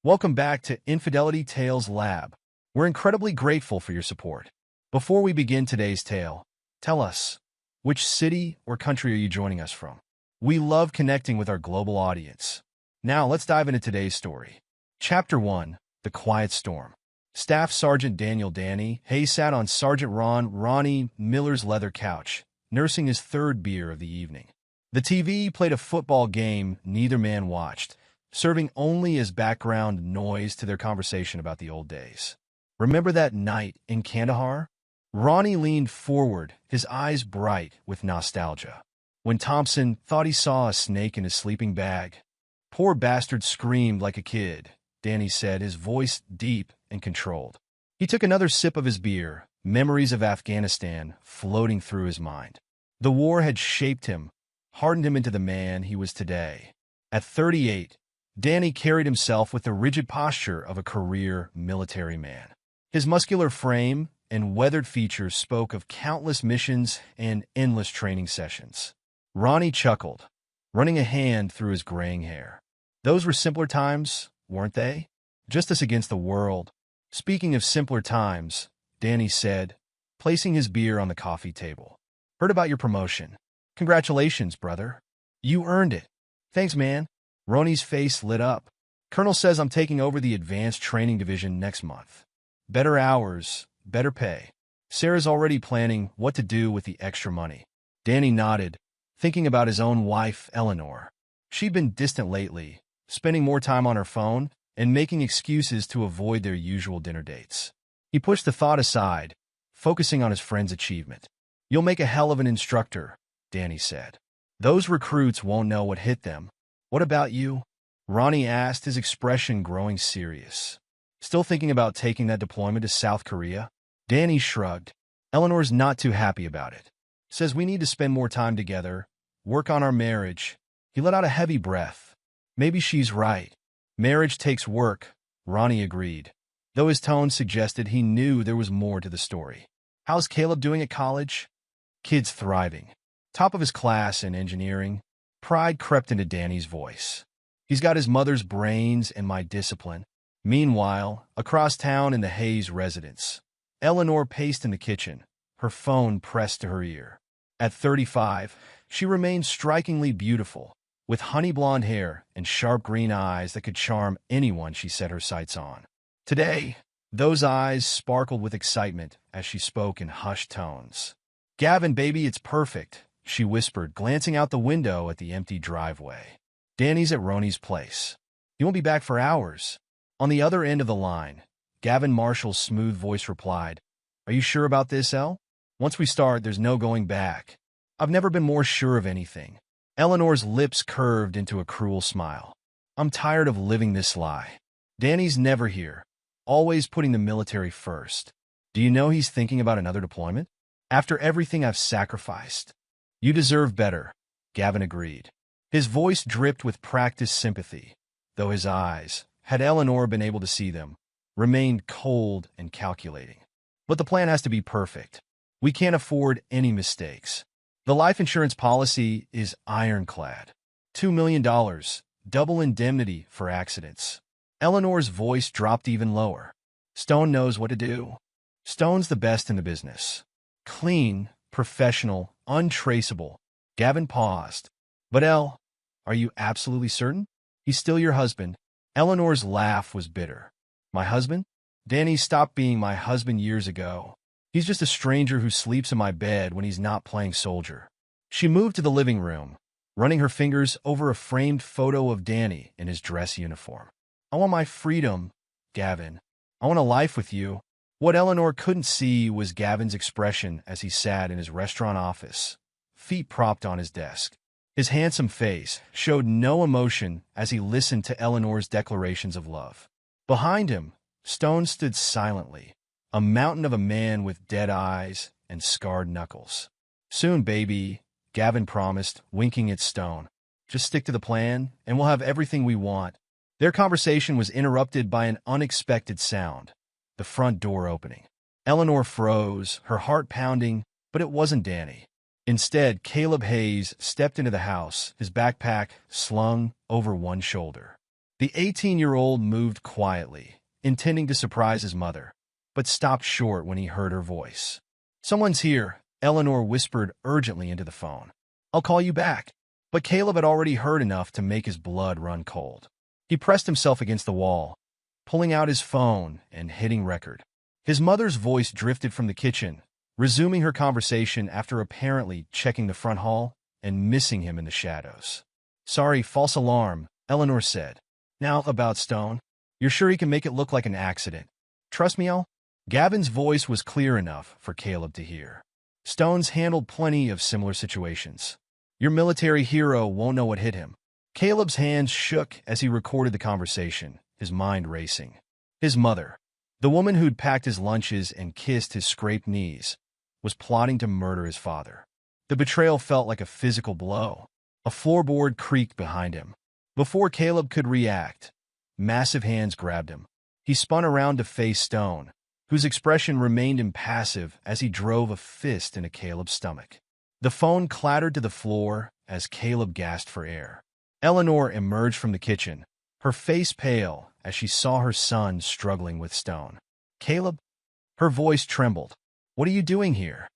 Welcome back to Infidelity Tales Lab. We're incredibly grateful for your support. Before we begin today's tale, tell us, which city or country are you joining us from? We love connecting with our global audience. Now let's dive into today's story. Chapter 1, The Quiet Storm. Staff Sergeant Daniel Danny Hayes sat on Sergeant Ronnie Miller's leather couch, nursing his third beer of the evening. The TV played a football game neither man watched, serving only as background noise to their conversation about the old days. Remember that night in Kandahar? Ronnie leaned forward, his eyes bright with nostalgia. When Thompson thought he saw a snake in his sleeping bag. Poor bastard screamed like a kid, Danny said, his voice deep and controlled. He took another sip of his beer, memories of Afghanistan floating through his mind. The war had shaped him, hardened him into the man he was today. At 38, Danny carried himself with the rigid posture of a career military man. His muscular frame and weathered features spoke of countless missions and endless training sessions. Ronnie chuckled, running a hand through his graying hair. Those were simpler times, weren't they? Just us against the world. Speaking of simpler times, Danny said, placing his beer on the coffee table. Heard about your promotion. Congratulations, brother. You earned it. Thanks, man. Ronnie's face lit up. Colonel says I'm taking over the Advanced Training Division next month. Better hours, better pay. Sarah's already planning what to do with the extra money. Danny nodded, thinking about his own wife, Eleanor. She'd been distant lately, spending more time on her phone and making excuses to avoid their usual dinner dates. He pushed the thought aside, focusing on his friend's achievement. You'll make a hell of an instructor, Danny said. Those recruits won't know what hit them. What about you? Ronnie asked, his expression growing serious. Still thinking about taking that deployment to South Korea? Danny shrugged. Eleanor's not too happy about it. Says we need to spend more time together, work on our marriage. He let out a heavy breath. Maybe she's right. Marriage takes work, Ronnie agreed, though his tone suggested he knew there was more to the story. How's Caleb doing at college? Kid's thriving. Top of his class in engineering. Pride crept into Danny's voice. He's got his mother's brains and my discipline. Meanwhile, across town in the Hayes residence, Eleanor paced in the kitchen, her phone pressed to her ear. At 35, she remained strikingly beautiful, with honey blonde hair and sharp green eyes that could charm anyone she set her sights on. Today, those eyes sparkled with excitement as she spoke in hushed tones. Gavin, baby, it's perfect, she whispered, glancing out the window at the empty driveway. Danny's at Ronnie's place. He won't be back for hours. On the other end of the line, Gavin Marshall's smooth voice replied, Are you sure about this, El? Once we start, there's no going back. I've never been more sure of anything. Eleanor's lips curved into a cruel smile. I'm tired of living this lie. Danny's never here, always putting the military first. Do you know he's thinking about another deployment? After everything I've sacrificed. You deserve better, Gavin agreed. His voice dripped with practiced sympathy, though his eyes, had Eleanor been able to see them, remained cold and calculating. But the plan has to be perfect. We can't afford any mistakes. The life insurance policy is ironclad. $2 million, double indemnity for accidents. Eleanor's voice dropped even lower. Stone knows what to do. Stone's the best in the business. Clean, professional, untraceable. Gavin paused. But El, are you absolutely certain? He's still your husband. Eleanor's laugh was bitter. My husband? Danny stopped being my husband years ago. He's just a stranger who sleeps in my bed when he's not playing soldier. She moved to the living room, running her fingers over a framed photo of Danny in his dress uniform. I want my freedom, Gavin. I want a life with you. What Eleanor couldn't see was Gavin's expression as he sat in his restaurant office, feet propped on his desk. His handsome face showed no emotion as he listened to Eleanor's declarations of love. Behind him, Stone stood silently, a mountain of a man with dead eyes and scarred knuckles. Soon, baby, Gavin promised, winking at Stone. Just stick to the plan, and we'll have everything we want. Their conversation was interrupted by an unexpected sound. The front door opening. Eleanor froze, her heart pounding, but it wasn't Danny. Instead, Caleb Hayes stepped into the house, his backpack slung over one shoulder. The 18-year-old moved quietly, intending to surprise his mother, but stopped short when he heard her voice. "Someone's here," Eleanor whispered urgently into the phone. "I'll call you back." But Caleb had already heard enough to make his blood run cold. He pressed himself against the wall, pulling out his phone and hitting record. His mother's voice drifted from the kitchen, resuming her conversation after apparently checking the front hall and missing him in the shadows. "Sorry, false alarm," Eleanor said. "Now about Stone. You're sure he can make it look like an accident? Trust me, Al." Gavin's voice was clear enough for Caleb to hear. "Stone's handled plenty of similar situations. Your military hero won't know what hit him." Caleb's hands shook as he recorded the conversation, his mind racing. His mother, the woman who'd packed his lunches and kissed his scraped knees, was plotting to murder his father. The betrayal felt like a physical blow. A floorboard creaked behind him. Before Caleb could react, massive hands grabbed him. He spun around to face Stone, whose expression remained impassive as he drove a fist into Caleb's stomach. The phone clattered to the floor as Caleb gasped for air. Eleanor emerged from the kitchen, her face pale as she saw her son struggling with Stone. "Caleb?" Her voice trembled. "What are you doing here?"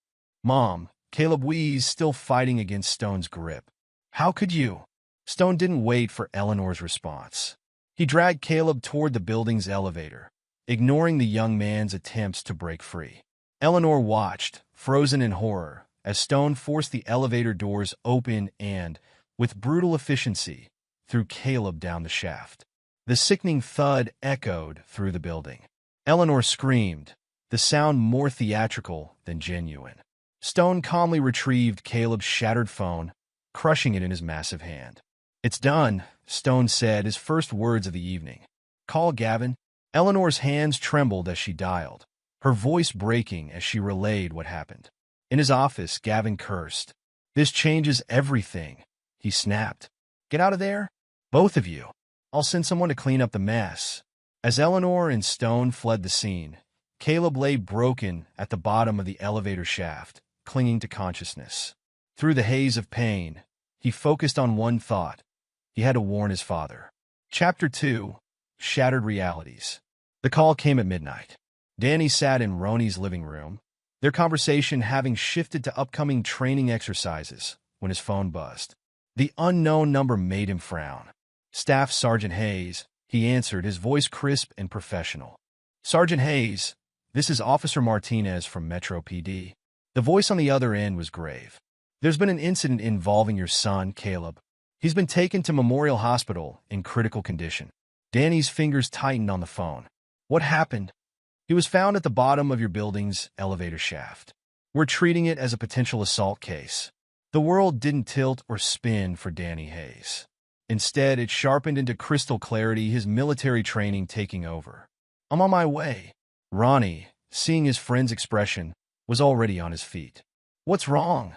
"Mom," Caleb wheezed, still fighting against Stone's grip. "How could you?" Stone didn't wait for Eleanor's response. He dragged Caleb toward the building's elevator, ignoring the young man's attempts to break free. Eleanor watched, frozen in horror, as Stone forced the elevator doors open and, with brutal efficiency, threw Caleb down the shaft. The sickening thud echoed through the building. Eleanor screamed, the sound more theatrical than genuine. Stone calmly retrieved Caleb's shattered phone, crushing it in his massive hand. "It's done," Stone said, his first words of the evening. "Call Gavin." Eleanor's hands trembled as she dialed, her voice breaking as she relayed what happened. In his office, Gavin cursed. "This changes everything," he snapped. "Get out of there, both of you. I'll send someone to clean up the mess." As Eleanor and Stone fled the scene, Caleb lay broken at the bottom of the elevator shaft, clinging to consciousness. Through the haze of pain, he focused on one thought. He had to warn his father. Chapter 2. Shattered Realities. The call came at midnight. Danny sat in Roni's living room, their conversation having shifted to upcoming training exercises, when his phone buzzed. The unknown number made him frown. "Staff Sergeant Hayes," he answered, his voice crisp and professional. "Sergeant Hayes, this is Officer Martinez from Metro PD." The voice on the other end was grave. "There's been an incident involving your son, Caleb. He's been taken to Memorial Hospital in critical condition." Danny's fingers tightened on the phone. "What happened?" "He was found at the bottom of your building's elevator shaft. We're treating it as a potential assault case." The world didn't tilt or spin for Danny Hayes. Instead, it sharpened into crystal clarity, his military training taking over. "I'm on my way." Ronnie, seeing his friend's expression, was already on his feet. "What's wrong?"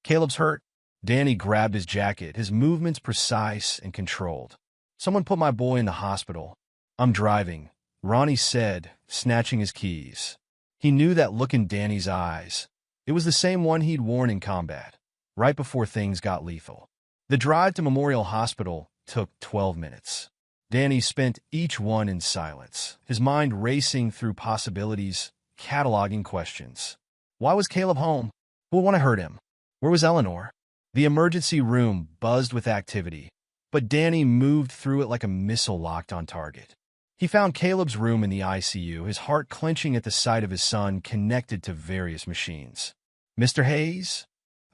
"Caleb's hurt." Danny grabbed his jacket, his movements precise and controlled. "Someone put my boy in the hospital." "I'm driving," Ronnie said, snatching his keys. He knew that look in Danny's eyes. It was the same one he'd worn in combat, right before things got lethal. The drive to Memorial Hospital took 12 minutes. Danny spent each one in silence, his mind racing through possibilities, cataloging questions. Why was Caleb home? Who would want to hurt him? Where was Eleanor? The emergency room buzzed with activity, but Danny moved through it like a missile locked on target. He found Caleb's room in the ICU, his heart clenching at the sight of his son connected to various machines. "Mr. Hayes?"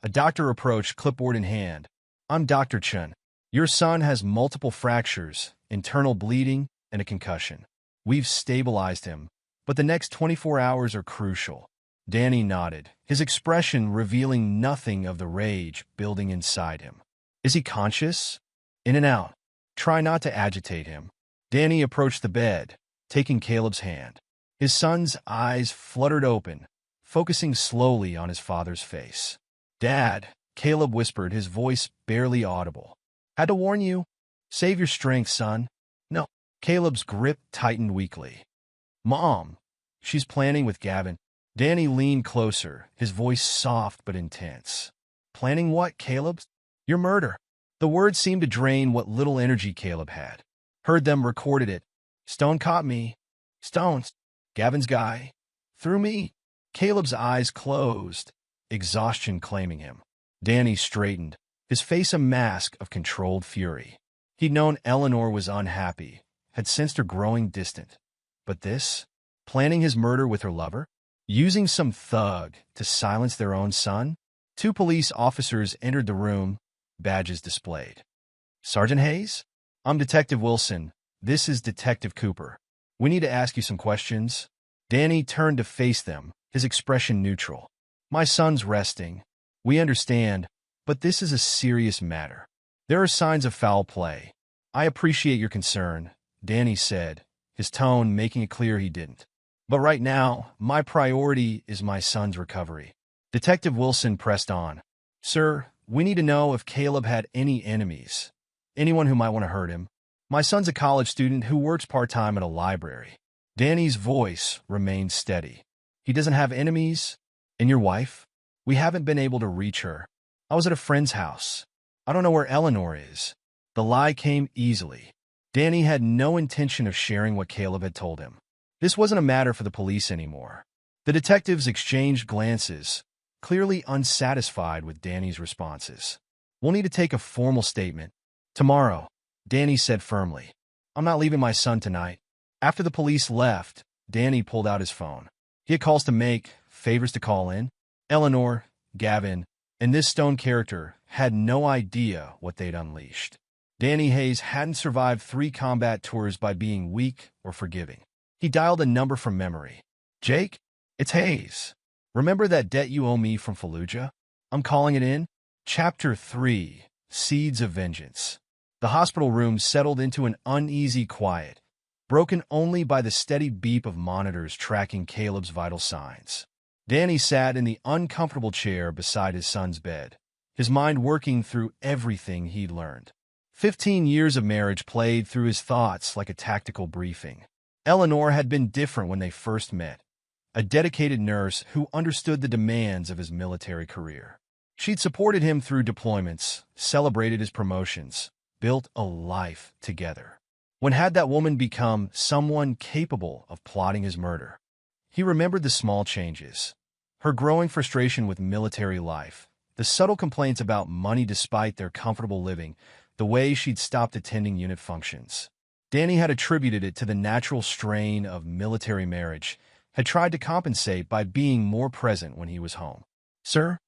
A doctor approached, clipboard in hand. "I'm Dr. Chun. Your son has multiple fractures, internal bleeding, and a concussion. We've stabilized him, but the next 24 hours are crucial." Danny nodded, his expression revealing nothing of the rage building inside him. "Is he conscious?" "In and out. Try not to agitate him." Danny approached the bed, taking Caleb's hand. His son's eyes fluttered open, focusing slowly on his father's face. "Dad," Caleb whispered, his voice barely audible. "Had to warn you. Save your strength, son." "No." Caleb's grip tightened weakly. "Mom, she's planning with Gavin." Danny leaned closer, his voice soft but intense. "Planning what, Caleb?" "Your murder." The words seemed to drain what little energy Caleb had. Heard them, recorded it. Stone caught me. Stones. Gavin's guy. Threw me. Caleb's eyes closed, exhaustion claiming him. Danny straightened, his face a mask of controlled fury. He'd known Eleanor was unhappy, had sensed her growing distant. But this? Planning his murder with her lover? Using some thug to silence their own son? Two police officers entered the room, badges displayed. Sergeant Hayes? I'm Detective Wilson. This is Detective Cooper. We need to ask you some questions. Danny turned to face them, his expression neutral. My son's resting. We understand, but this is a serious matter. There are signs of foul play. I appreciate your concern, Danny said, his tone making it clear he didn't. But right now, my priority is my son's recovery. Detective Wilson pressed on. Sir, we need to know if Caleb had any enemies. Anyone who might want to hurt him. My son's a college student who works part-time at a library. Danny's voice remained steady. He doesn't have enemies? And your wife? We haven't been able to reach her. I was at a friend's house. I don't know where Eleanor is. The lie came easily. Danny had no intention of sharing what Caleb had told him. This wasn't a matter for the police anymore. The detectives exchanged glances, clearly unsatisfied with Danny's responses. We'll need to take a formal statement. Tomorrow, Danny said firmly. I'm not leaving my son tonight. After the police left, Danny pulled out his phone. He had calls to make, favors to call in. Eleanor, Gavin, and this Stone character had no idea what they'd unleashed. Danny Hayes hadn't survived 3 combat tours by being weak or forgiving. He dialed a number from memory. Jake, it's Hayes. Remember that debt you owe me from Fallujah? I'm calling it in. Chapter 3, Seeds of Vengeance. The hospital room settled into an uneasy quiet, broken only by the steady beep of monitors tracking Caleb's vital signs. Danny sat in the uncomfortable chair beside his son's bed, his mind working through everything he'd learned. 15 years of marriage played through his thoughts like a tactical briefing. Eleanor had been different when they first met, a dedicated nurse who understood the demands of his military career. She'd supported him through deployments, celebrated his promotions, built a life together. When had that woman become someone capable of plotting his murder? He remembered the small changes. Her growing frustration with military life, the subtle complaints about money despite their comfortable living, the way she'd stopped attending unit functions. Danny had attributed it to the natural strain of military marriage, had tried to compensate by being more present when he was home. Sir?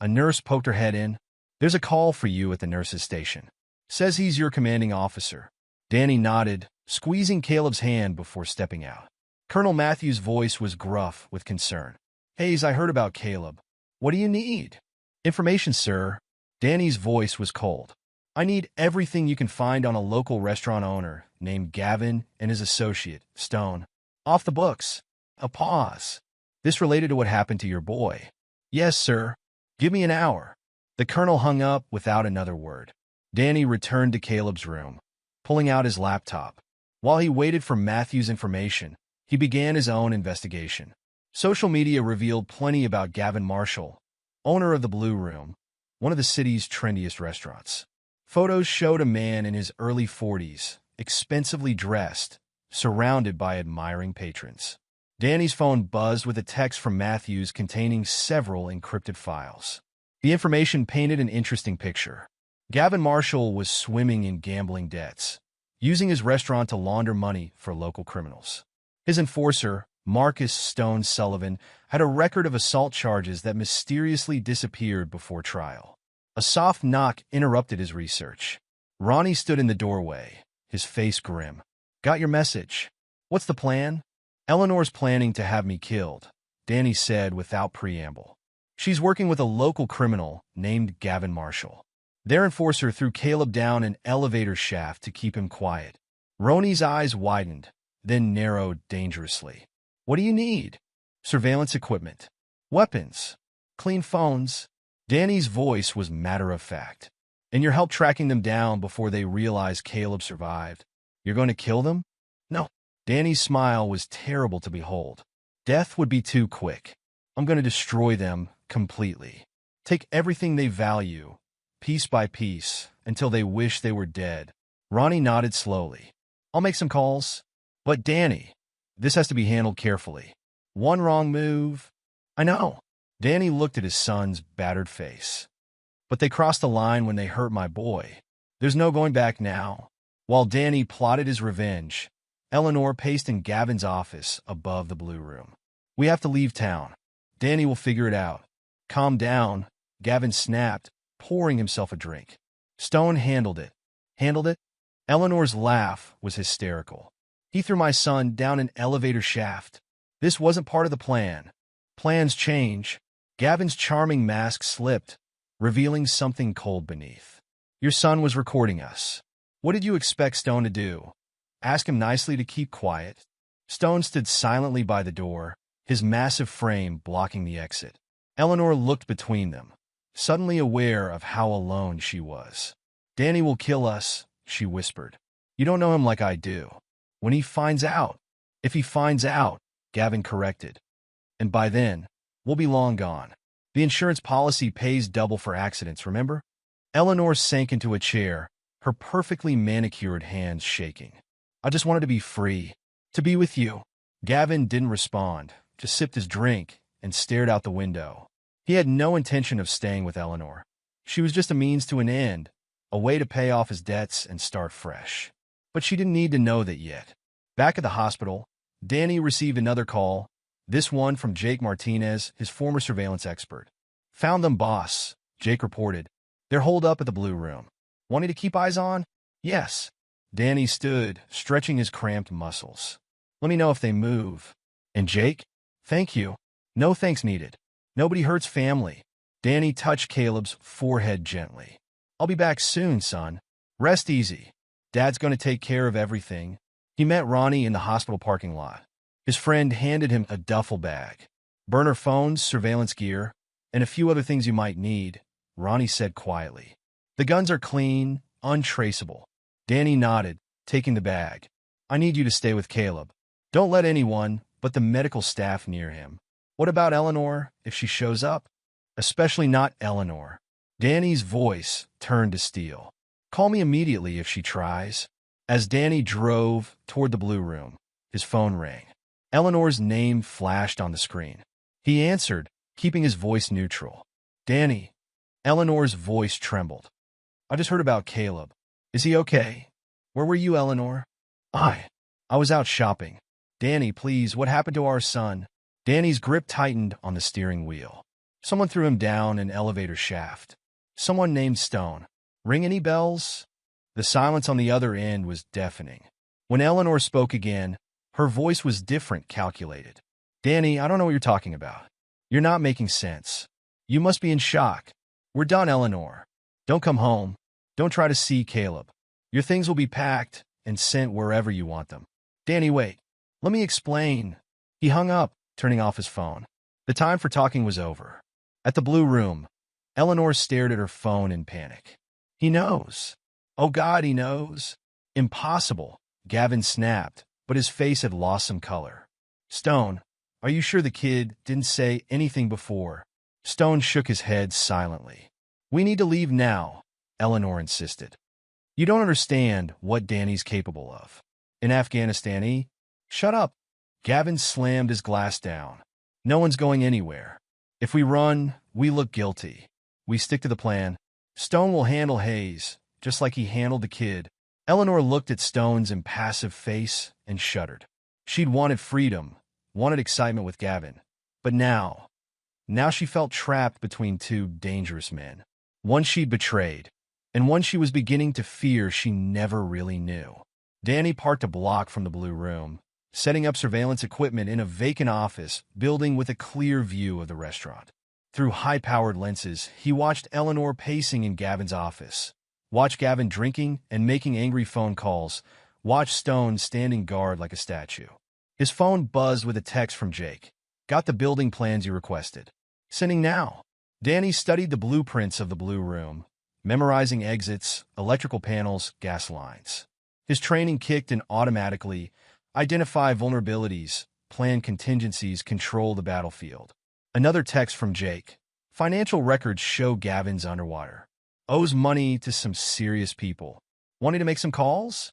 A nurse poked her head in. There's a call for you at the nurse's station. Says he's your commanding officer. Danny nodded, squeezing Caleb's hand before stepping out. Colonel Matthews' voice was gruff with concern. Hayes, I heard about Caleb. What do you need? Information, sir. Danny's voice was cold. I need everything you can find on a local restaurant owner named Gavin and his associate, Stone. Off the books. A pause. This related to what happened to your boy. Yes, sir. Give me an hour. The colonel hung up without another word. Danny returned to Caleb's room, pulling out his laptop. While he waited for Matthew's information, he began his own investigation. Social media revealed plenty about Gavin Marshall, owner of the Blue Room, one of the city's trendiest restaurants. Photos showed a man in his early 40s, expensively dressed, surrounded by admiring patrons. Danny's phone buzzed with a text from Matthews containing several encrypted files. The information painted an interesting picture. Gavin Marshall was swimming in gambling debts, using his restaurant to launder money for local criminals. His enforcer, Marcus Stone Sullivan, had a record of assault charges that mysteriously disappeared before trial. A soft knock interrupted his research. Ronnie stood in the doorway, his face grim. Got your message. What's the plan? Eleanor's planning to have me killed, Danny said without preamble. She's working with a local criminal named Gavin Marshall. Their enforcer threw Caleb down an elevator shaft to keep him quiet. Ronnie's eyes widened, then narrowed dangerously. What do you need? Surveillance equipment. Weapons. Clean phones. Danny's voice was matter-of-fact. And your help tracking them down before they realize Caleb survived. You're going to kill them? No. Danny's smile was terrible to behold. Death would be too quick. I'm going to destroy them completely. Take everything they value, piece by piece, until they wish they were dead. Ronnie nodded slowly. I'll make some calls. But Danny, this has to be handled carefully. One wrong move. I know. Danny looked at his son's battered face. But they crossed the line when they hurt my boy. There's no going back now. While Danny plotted his revenge, Eleanor paced in Gavin's office above the blue room. We have to leave town. Danny will figure it out. Calm down, Gavin snapped, pouring himself a drink. Stone handled it. Handled it? Eleanor's laugh was hysterical. He threw my son down an elevator shaft. This wasn't part of the plan. Plans change. Gavin's charming mask slipped, revealing something cold beneath. Your son was recording us. What did you expect Stone to do? Ask him nicely to keep quiet? Stone stood silently by the door, his massive frame blocking the exit. Eleanor looked between them, suddenly aware of how alone she was. Danny will kill us, she whispered. You don't know him like I do. When he finds out. If he finds out, Gavin corrected. And by then, we'll be long gone. The insurance policy pays double for accidents, remember? Eleanor sank into a chair, her perfectly manicured hands shaking. I just wanted to be free. To be with you. Gavin didn't respond, just sipped his drink and stared out the window. He had no intention of staying with Eleanor. She was just a means to an end, a way to pay off his debts and start fresh. But she didn't need to know that yet. Back at the hospital, Danny received another call, this one from Jake Martinez, his former surveillance expert. Found them, boss, Jake reported. They're holed up at the Blue Room. Wanting to keep eyes on? Yes. Danny stood, stretching his cramped muscles. Let me know if they move. And Jake? Thank you. No thanks needed. Nobody hurts family. Danny touched Caleb's forehead gently. I'll be back soon, son. Rest easy. Dad's going to take care of everything. He met Ronnie in the hospital parking lot. His friend handed him a duffel bag. Burner phones, surveillance gear, and a few other things you might need, Ronnie said quietly. The guns are clean, untraceable. Danny nodded, taking the bag. I need you to stay with Caleb. Don't let anyone but the medical staff near him. What about Eleanor, if she shows up? Especially not Eleanor. Danny's voice turned to steel. Call me immediately if she tries. As Danny drove toward the Blue Room, his phone rang. Eleanor's name flashed on the screen. He answered, keeping his voice neutral. Danny. Eleanor's voice trembled. I just heard about Caleb. Is he okay? Where were you, Eleanor? I was out shopping. Danny, please, what happened to our son? Danny's grip tightened on the steering wheel. Someone threw him down an elevator shaft. Someone named Stone. Ring any bells? The silence on the other end was deafening. When Eleanor spoke again, her voice was different, calculated. Danny, I don't know what you're talking about. You're not making sense. You must be in shock. We're done, Eleanor. Don't come home. Don't try to see Caleb. Your things will be packed and sent wherever you want them. Danny, wait. Let me explain. He hung up, turning off his phone. The time for talking was over. At the Blue Room, Eleanor stared at her phone in panic. He knows. Oh God, he knows. Impossible, Gavin snapped, but his face had lost some color. Stone, are you sure the kid didn't say anything before? Stone shook his head silently. We need to leave now, Eleanor insisted. You don't understand what Danny's capable of. In Afghanistan, Shut up. Gavin slammed his glass down. No one's going anywhere. If we run, we look guilty. We stick to the plan. Stone will handle Hayes, just like he handled the kid. Eleanor looked at Stone's impassive face and shuddered. She'd wanted freedom, wanted excitement with Gavin. But now she felt trapped between two dangerous men. One she'd betrayed, and one she was beginning to fear she never really knew. Danny parked a block from the Blue Room, setting up surveillance equipment in a vacant office building with a clear view of the restaurant. Through high-powered lenses, he watched Eleanor pacing in Gavin's office, watched Gavin drinking and making angry phone calls, watched Stone standing guard like a statue. His phone buzzed with a text from Jake. Got the building plans you requested. Sending now. Danny studied the blueprints of the Blue Room, memorizing exits, electrical panels, gas lines. His training kicked in automatically. Identify vulnerabilities, plan contingencies, control the battlefield. Another text from Jake. Financial records show Gavin's underwater. Owes money to some serious people. Wanting to make some calls?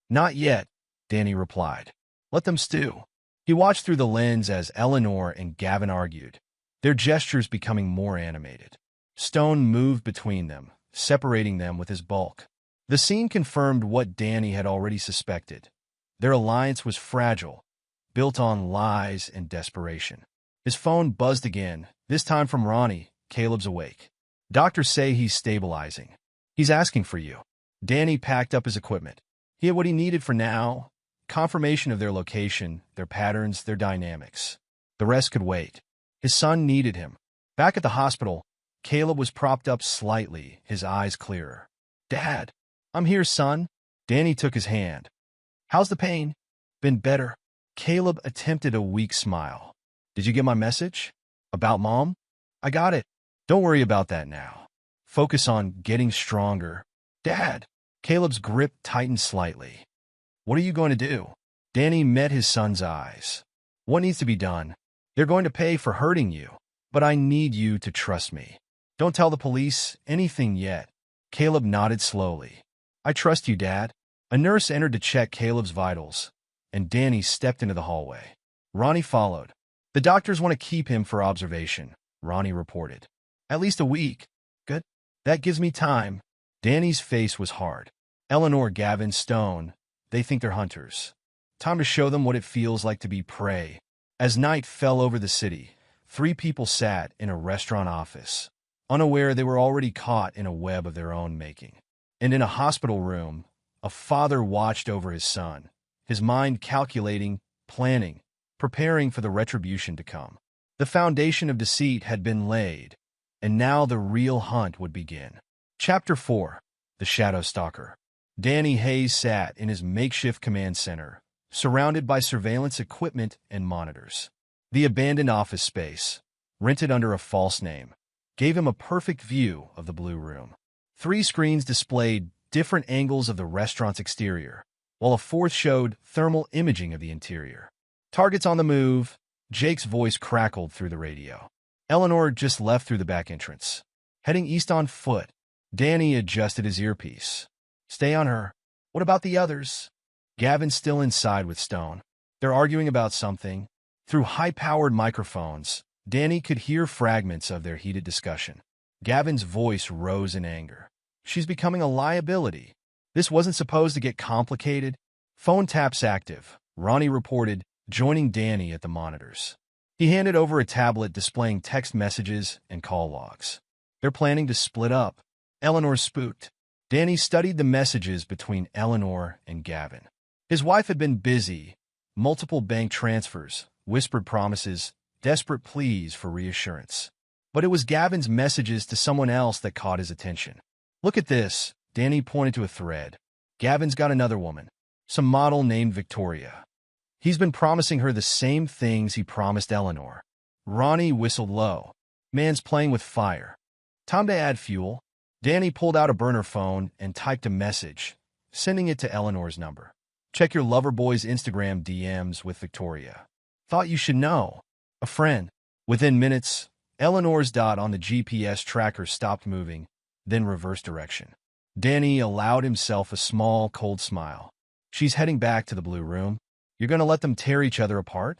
Not yet, Danny replied. Let them stew. He watched through the lens as Eleanor and Gavin argued, their gestures becoming more animated. Stone moved between them, separating them with his bulk. The scene confirmed what Danny had already suspected. Their alliance was fragile, built on lies and desperation. His phone buzzed again, this time from Ronnie. Caleb's awake. Doctors say he's stabilizing. He's asking for you. Danny packed up his equipment. He had what he needed for now, confirmation of their location, their patterns, their dynamics. The rest could wait. His son needed him. Back at the hospital, Caleb was propped up slightly, his eyes clearer. Dad, I'm here, son. Danny took his hand. How's the pain? Been better. Caleb attempted a weak smile. Did you get my message? About Mom? I got it. Don't worry about that now. Focus on getting stronger. Dad. Caleb's grip tightened slightly. What are you going to do? Danny met his son's eyes. What needs to be done? They're going to pay for hurting you, but I need you to trust me. Don't tell the police anything yet. Caleb nodded slowly. I trust you, Dad. A nurse entered to check Caleb's vitals, and Danny stepped into the hallway. Ronnie followed. The doctors want to keep him for observation, Ronnie reported. At least a week. Good. That gives me time. Danny's face was hard. Eleanor, Gavin, Stone, they think they're hunters. Time to show them what it feels like to be prey. As night fell over the city, 3 people sat in a restaurant office, unaware they were already caught in a web of their own making. And in a hospital room, a father watched over his son, his mind calculating, planning, preparing for the retribution to come. The foundation of deceit had been laid, and now the real hunt would begin. Chapter 4. The Shadow Stalker. Danny Hayes sat in his makeshift command center, surrounded by surveillance equipment and monitors. The abandoned office space, rented under a false name, gave him a perfect view of the Blue Room. 3 screens displayed different angles of the restaurant's exterior, while a 4th showed thermal imaging of the interior. Targets on the move, Jake's voice crackled through the radio. Eleanor just left through the back entrance, heading east on foot. Danny adjusted his earpiece. Stay on her. What about the others? Gavin's still inside with Stone. They're arguing about something. Through high-powered microphones, Danny could hear fragments of their heated discussion. Gavin's voice rose in anger. She's becoming a liability. This wasn't supposed to get complicated. Phone taps active, Ronnie reported, joining Danny at the monitors. He handed over a tablet displaying text messages and call logs. They're planning to split up. Eleanor spooked. Danny studied the messages between Eleanor and Gavin. His wife had been busy. Multiple bank transfers, whispered promises, desperate pleas for reassurance. But it was Gavin's messages to someone else that caught his attention. Look at this. Danny pointed to a thread. Gavin's got another woman, some model named Victoria. He's been promising her the same things he promised Eleanor. Ronnie whistled low. Man's playing with fire. Time to add fuel. Danny pulled out a burner phone and typed a message, sending it to Eleanor's number. Check your lover boy's Instagram DMs with Victoria. Thought you should know. A friend. Within minutes, Eleanor's dot on the GPS tracker stopped moving, then reversed direction. Danny allowed himself a small, cold smile. She's heading back to the Blue Room. You're going to let them tear each other apart?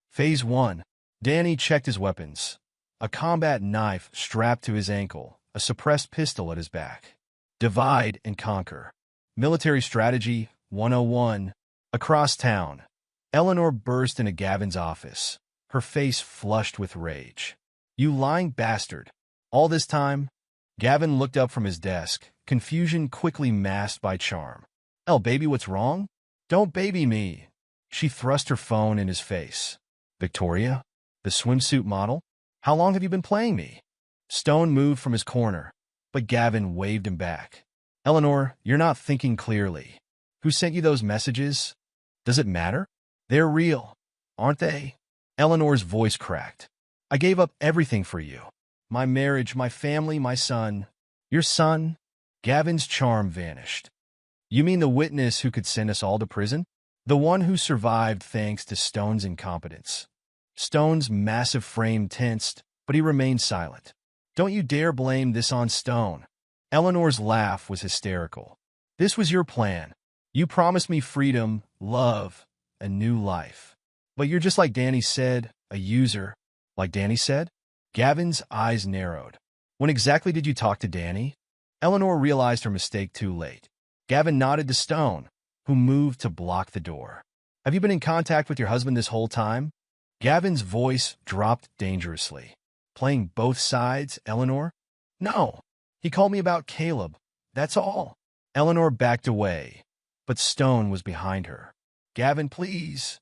Phase 1. Danny checked his weapons. A combat knife strapped to his ankle, a suppressed pistol at his back. Divide and conquer. Military Strategy 101. Across town, Eleanor burst into Gavin's office, her face flushed with rage. You lying bastard. All this time? Gavin looked up from his desk, confusion quickly masked by charm. Baby, what's wrong? Don't baby me. She thrust her phone in his face. Victoria? The swimsuit model? How long have you been playing me? Stone moved from his corner, but Gavin waved him back. Eleanor, you're not thinking clearly. Who sent you those messages? Does it matter? They're real, aren't they? Eleanor's voice cracked. I gave up everything for you. My marriage, my family, my son. Your son? Gavin's charm vanished. You mean the witness who could send us all to prison? The one who survived thanks to Stone's incompetence. Stone's massive frame tensed, but he remained silent. Don't you dare blame this on Stone. Eleanor's laugh was hysterical. This was your plan. You promised me freedom, love, a new life. But you're just like Danny said, a user. Like Danny said? Gavin's eyes narrowed. When exactly did you talk to Danny? Eleanor realized her mistake too late. Gavin nodded to Stone, who moved to block the door. Have you been in contact with your husband this whole time? Gavin's voice dropped dangerously. Playing both sides, Eleanor? No. He called me about Caleb. That's all. Eleanor backed away, but Stone was behind her. Gavin, please.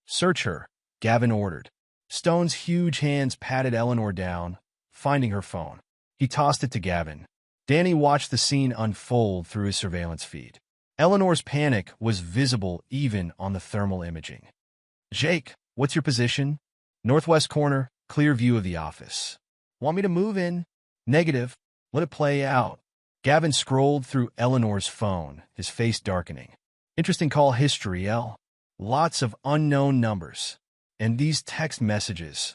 Search her, Gavin ordered. Stone's huge hands patted Eleanor down, finding her phone. He tossed it to Gavin. Danny watched the scene unfold through his surveillance feed. Eleanor's panic was visible even on the thermal imaging. Jake, what's your position? Northwest corner, clear view of the office. Want me to move in? Negative. Let it play out. Gavin scrolled through Eleanor's phone, his face darkening. Interesting call history, El. Lots of unknown numbers. And these text messages.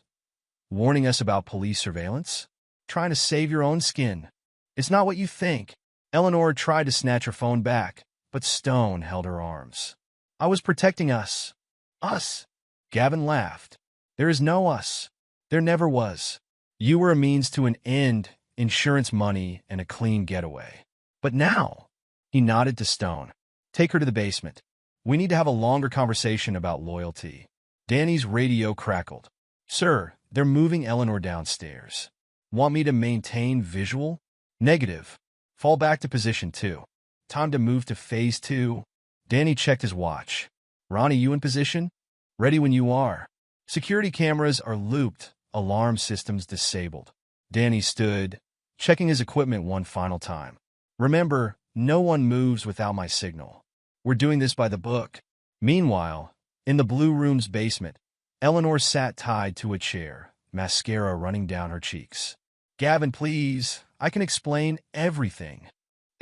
Warning us about police surveillance? Trying to save your own skin. It's not what you think. Eleanor tried to snatch her phone back, but Stone held her arms. I was protecting us. Us? Gavin laughed. There is no us. There never was. You were a means to an end, insurance money, and a clean getaway. But now, he nodded to Stone. Take her to the basement. We need to have a longer conversation about loyalty. Danny's radio crackled. Sir, they're moving Eleanor downstairs. Want me to maintain visual? Negative. Fall back to position 2. Time to move to phase 2. Danny checked his watch. Ronnie, you in position? Ready when you are. Security cameras are looped, alarm systems disabled. Danny stood, checking his equipment one final time. Remember, no one moves without my signal. We're doing this by the book. Meanwhile, in the Blue Room's basement, Eleanor sat tied to a chair, mascara running down her cheeks. Gavin, please. I can explain everything.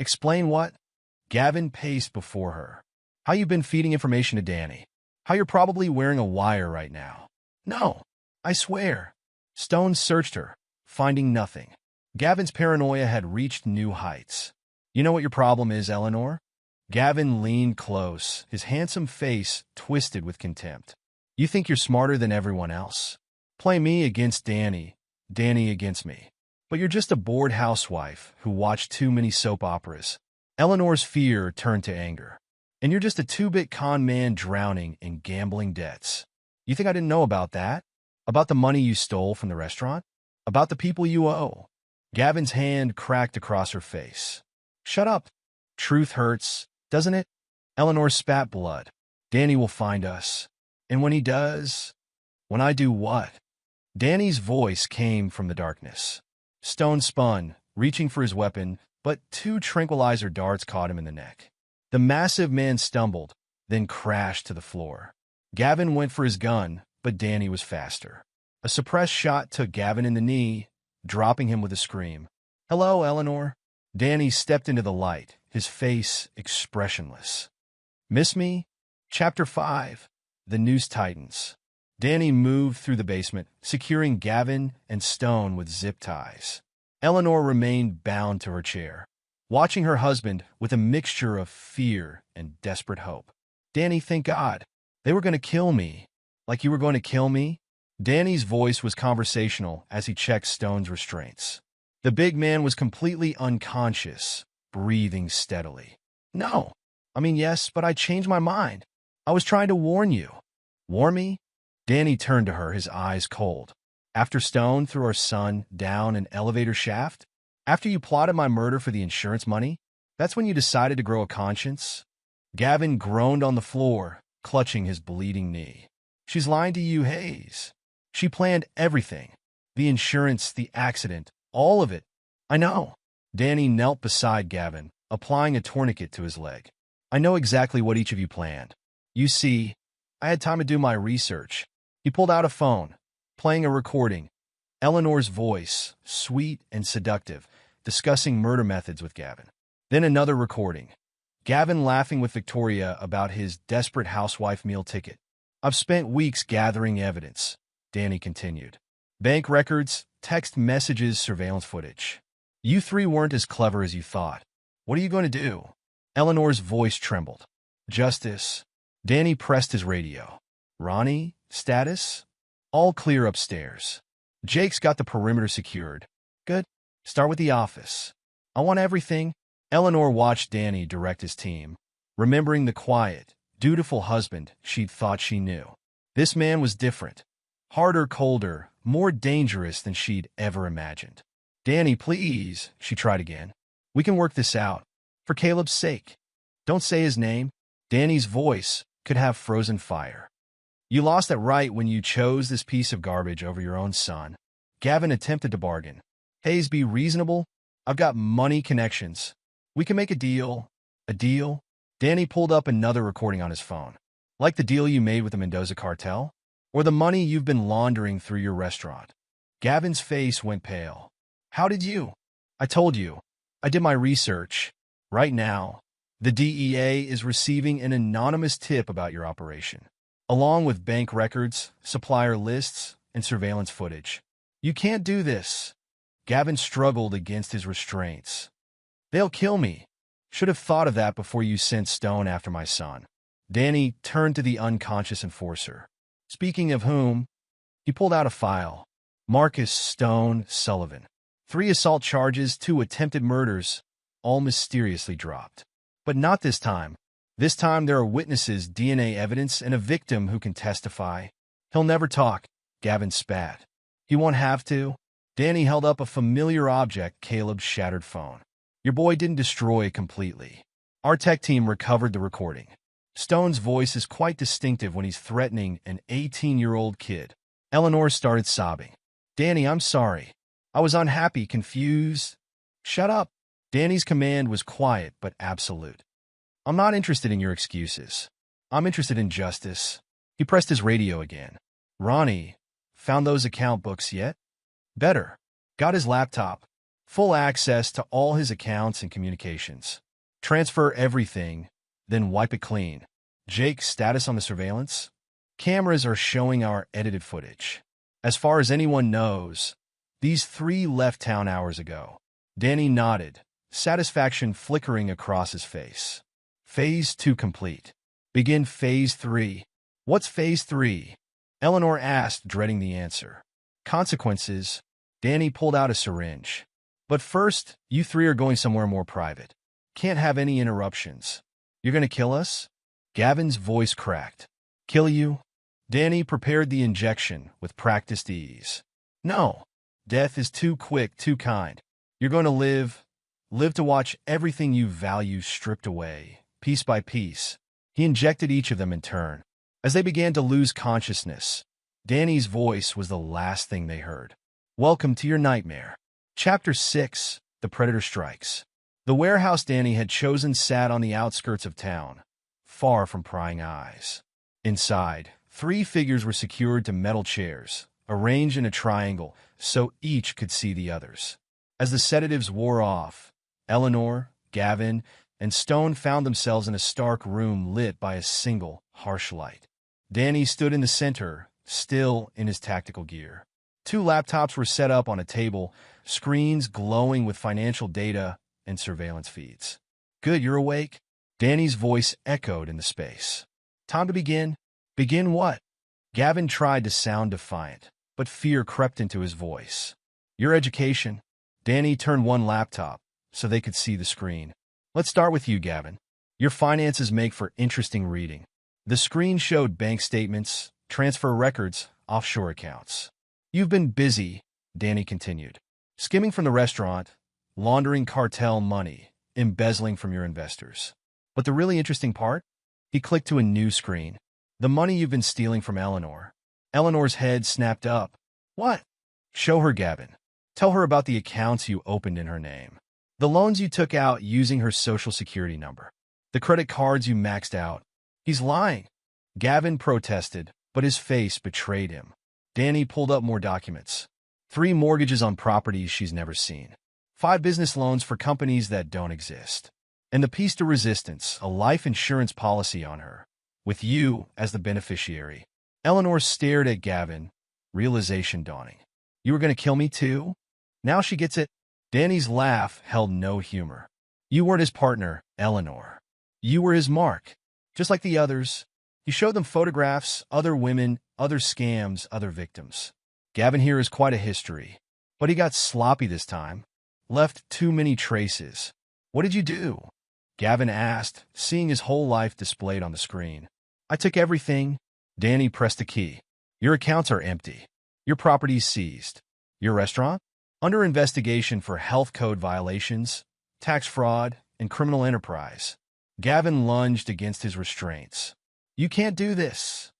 Explain what? Gavin paced before her. How you've been feeding information to Danny. How you're probably wearing a wire right now. No, I swear. Stone searched her, finding nothing. Gavin's paranoia had reached new heights. You know what your problem is, Eleanor? Gavin leaned close, his handsome face twisted with contempt. You think you're smarter than everyone else? Play me against Danny, Danny against me. But you're just a bored housewife who watched too many soap operas. Eleanor's fear turned to anger. And you're just a two-bit con man drowning in gambling debts. You think I didn't know about that? About the money you stole from the restaurant? About the people you owe? Gavin's hand cracked across her face. Shut up. Truth hurts, doesn't it? Eleanor spat blood. Danny will find us. And when he does... When I do what? Danny's voice came from the darkness. Stone spun, reaching for his weapon, but 2 tranquilizer darts caught him in the neck. The massive man stumbled, then crashed to the floor. Gavin went for his gun, but Danny was faster. A suppressed shot took Gavin in the knee, dropping him with a scream. Hello, Eleanor. Danny stepped into the light, his face expressionless. Miss me? Chapter 5. The Noose Tightens. Danny moved through the basement, securing Gavin and Stone with zip ties. Eleanor remained bound to her chair, watching her husband with a mixture of fear and desperate hope. Danny, thank God. They were going to kill me. Like you were going to kill me? Danny's voice was conversational as he checked Stone's restraints. The big man was completely unconscious, breathing steadily. No. I mean, yes, but I changed my mind. I was trying to warn you. Warn me? Danny turned to her, his eyes cold. After Stone threw our son down an elevator shaft? After you plotted my murder for the insurance money? That's when you decided to grow a conscience? Gavin groaned on the floor, clutching his bleeding knee. She's lying to you, Hayes. She planned everything. The insurance, the accident, all of it. I know. Danny knelt beside Gavin, applying a tourniquet to his leg. I know exactly what each of you planned. You see, I had time to do my research. He pulled out a phone, playing a recording. Eleanor's voice, sweet and seductive, discussing murder methods with Gavin. Then another recording. Gavin laughing with Victoria about his desperate housewife meal ticket. I've spent weeks gathering evidence, Danny continued. Bank records, text messages, surveillance footage. You 3 weren't as clever as you thought. What are you going to do? Eleanor's voice trembled. Justice. Danny pressed his radio. Ronnie, status? All clear upstairs. Jake's got the perimeter secured. Good. Start with the office. I want everything. Eleanor watched Danny direct his team, remembering the quiet, dutiful husband she'd thought she knew. This man was different. Harder, colder, more dangerous than she'd ever imagined. Danny, please, she tried again. We can work this out. For Caleb's sake. Don't say his name. Danny's voice could have frozen fire. You lost it right when you chose this piece of garbage over your own son. Gavin attempted to bargain. Hayes, be reasonable. I've got money connections. We can make a deal. A deal? Danny pulled up another recording on his phone. Like the deal you made with the Mendoza cartel? Or the money you've been laundering through your restaurant? Gavin's face went pale. How did you? I told you. I did my research. Right now, the DEA is receiving an anonymous tip about your operation, along with bank records, supplier lists, and surveillance footage. You can't do this. Gavin struggled against his restraints. They'll kill me. Should have thought of that before you sent Stone after my son. Danny turned to the unconscious enforcer. Speaking of whom, he pulled out a file. Marcus Stone Sullivan. 3 assault charges, 2 attempted murders, all mysteriously dropped. But not this time. This time there are witnesses, DNA evidence, and a victim who can testify. He'll never talk, Gavin spat. He won't have to. Danny held up a familiar object, Caleb's shattered phone. Your boy didn't destroy it completely. Our tech team recovered the recording. Stone's voice is quite distinctive when he's threatening an 18-year-old kid. Eleanor started sobbing. Danny, I'm sorry. I was unhappy, confused. Shut up. Danny's command was quiet but absolute. I'm not interested in your excuses. I'm interested in justice. He pressed his radio again. Ronnie, found those account books yet? Better. Got his laptop. Full access to all his accounts and communications. Transfer everything, then wipe it clean. Jake, status on the surveillance? Cameras are showing our edited footage. As far as anyone knows, these 3 left town hours ago. Danny nodded, satisfaction flickering across his face. Phase 2 complete. Begin Phase 3. What's Phase 3? Eleanor asked, dreading the answer. Consequences. Danny pulled out a syringe. But first, you 3 are going somewhere more private. Can't have any interruptions. You're going to kill us? Gavin's voice cracked. Kill you? Danny prepared the injection with practiced ease. No. Death is too quick, too kind. You're going to live to watch everything you value stripped away, piece by piece. He injected each of them in turn. As they began to lose consciousness, Danny's voice was the last thing they heard. Welcome to your nightmare. Chapter 6, The Predator Strikes. The warehouse Danny had chosen sat on the outskirts of town, far from prying eyes. Inside, 3 figures were secured to metal chairs, arranged in a triangle so each could see the others. As the sedatives wore off, Eleanor, Gavin, and Stone found themselves in a stark room lit by a single, harsh light. Danny stood in the center, still in his tactical gear. 2 laptops were set up on a table, screens glowing with financial data and surveillance feeds. Good, you're awake? Danny's voice echoed in the space. Time to begin. Begin what? Gavin tried to sound defiant, but fear crept into his voice. Your education. Danny turned one laptop so they could see the screen. Let's start with you, Gavin. Your finances make for interesting reading. The screen showed bank statements, transfer records, offshore accounts. You've been busy, Danny continued. Skimming from the restaurant, laundering cartel money, embezzling from your investors. But the really interesting part? He clicked to a new screen. The money you've been stealing from Eleanor. Eleanor's head snapped up. What? Show her, Gavin. Tell her about the accounts you opened in her name. The loans you took out using her social security number. The credit cards you maxed out. He's lying. Gavin protested, but his face betrayed him. Danny pulled up more documents. 3 mortgages on properties she's never seen. 5 business loans for companies that don't exist. And the piece de resistance, a life insurance policy on her, with you as the beneficiary. Eleanor stared at Gavin, realization dawning. You were going to kill me too? Now she gets it. Danny's laugh held no humor. You weren't his partner, Eleanor. You were his mark. Just like the others, He showed them photographs, other women, other scams, other victims. Gavin here is quite a history. But he got sloppy this time. Left too many traces. What did you do? Gavin asked, seeing his whole life displayed on the screen. I took everything. Danny pressed a key. Your accounts are empty. Your property's seized. Your restaurant? Under investigation for health code violations, tax fraud, and criminal enterprise. Gavin lunged against his restraints. You can't do this.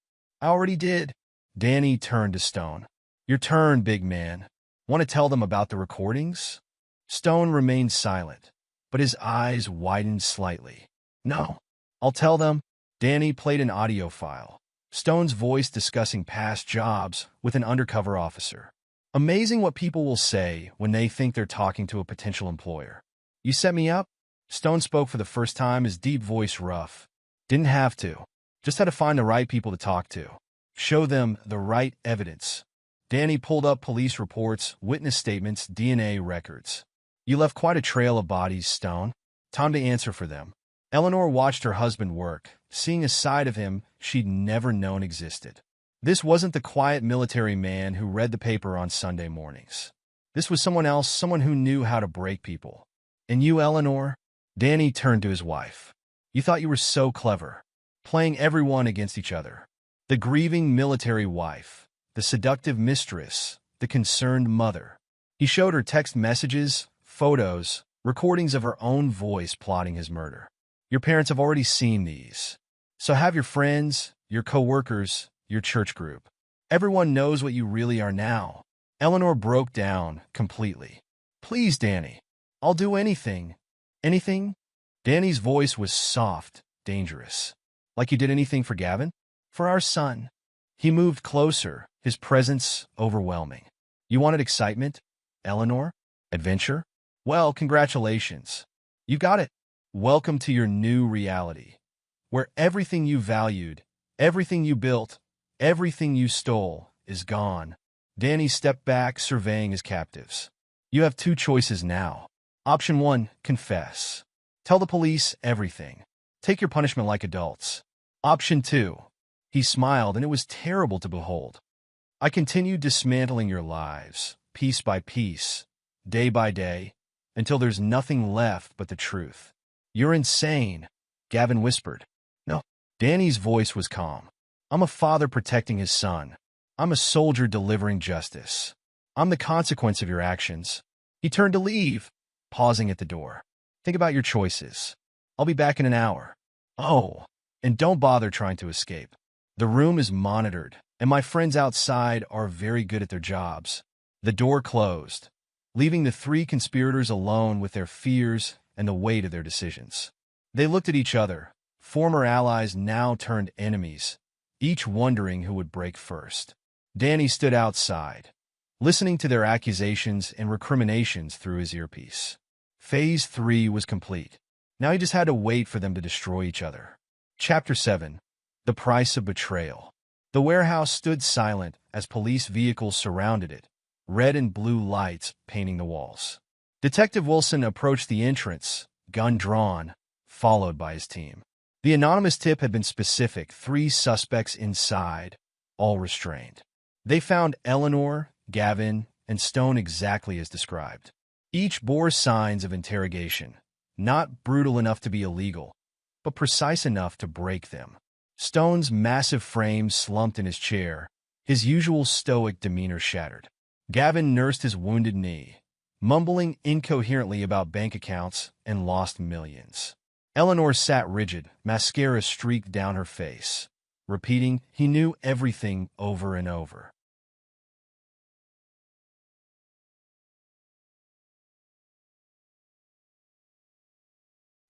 I already did. Danny turned to Stone. Your turn, big man. Want to tell them about the recordings? Stone remained silent, but his eyes widened slightly. No. I'll tell them. Danny played an audio file. Stone's voice discussing past jobs with an undercover officer. Amazing what people will say when they think they're talking to a potential employer. You set me up? Stone spoke for the first time, his deep voice rough. Didn't have to. Just had to find the right people to talk to. Show them the right evidence. Danny pulled up police reports, witness statements, DNA records. You left quite a trail of bodies, Stone. Time to answer for them. Eleanor watched her husband work, seeing a side of him she'd never known existed. This wasn't the quiet military man who read the paper on Sunday mornings. This was someone else, someone who knew how to break people. And you, Eleanor? Danny turned to his wife. You thought you were so clever, playing everyone against each other. The grieving military wife, the seductive mistress, the concerned mother. He showed her text messages, photos, recordings of her own voice plotting his murder. Your parents have already seen these. So have your friends, your co-workers, your church group. Everyone knows what you really are now. Eleanor broke down completely. Please, Danny. I'll do anything. Anything? Danny's voice was soft, dangerous. Like you did anything for Gavin? For our son. He moved closer, his presence overwhelming. You wanted excitement? Eleanor? Adventure? Well, congratulations. You got it. Welcome to your new reality, where everything you valued, everything you built, everything you stole is gone. Danny stepped back, surveying his captives. You have two choices now. Option 1, confess. Tell the police everything. Take your punishment like adults. Option 2. He smiled, and it was terrible to behold. I continued dismantling your lives, piece by piece, day by day, until there's nothing left but the truth. You're insane, Gavin whispered. No. Danny's voice was calm. I'm a father protecting his son. I'm a soldier delivering justice. I'm the consequence of your actions. He turned to leave, pausing at the door. Think about your choices. I'll be back in an hour. Oh, and don't bother trying to escape. The room is monitored, and my friends outside are very good at their jobs. The door closed, leaving the three conspirators alone with their fears and the weight of their decisions. They looked at each other, former allies now turned enemies, each wondering who would break first. Danny stood outside, listening to their accusations and recriminations through his earpiece. Phase 3 was complete. Now he just had to wait for them to destroy each other. Chapter 7. The Price of Betrayal. The warehouse stood silent as police vehicles surrounded it, red and blue lights painting the walls. Detective Wilson approached the entrance, gun drawn, followed by his team. The anonymous tip had been specific, 3 suspects inside, all restrained. They found Eleanor, Gavin, and Stone exactly as described. Each bore signs of interrogation, not brutal enough to be illegal, but precise enough to break them. Stone's massive frame slumped in his chair, his usual stoic demeanor shattered. Gavin nursed his wounded knee, mumbling incoherently about bank accounts and lost millions. Eleanor sat rigid, mascara streaked down her face, repeating, he knew everything over and over.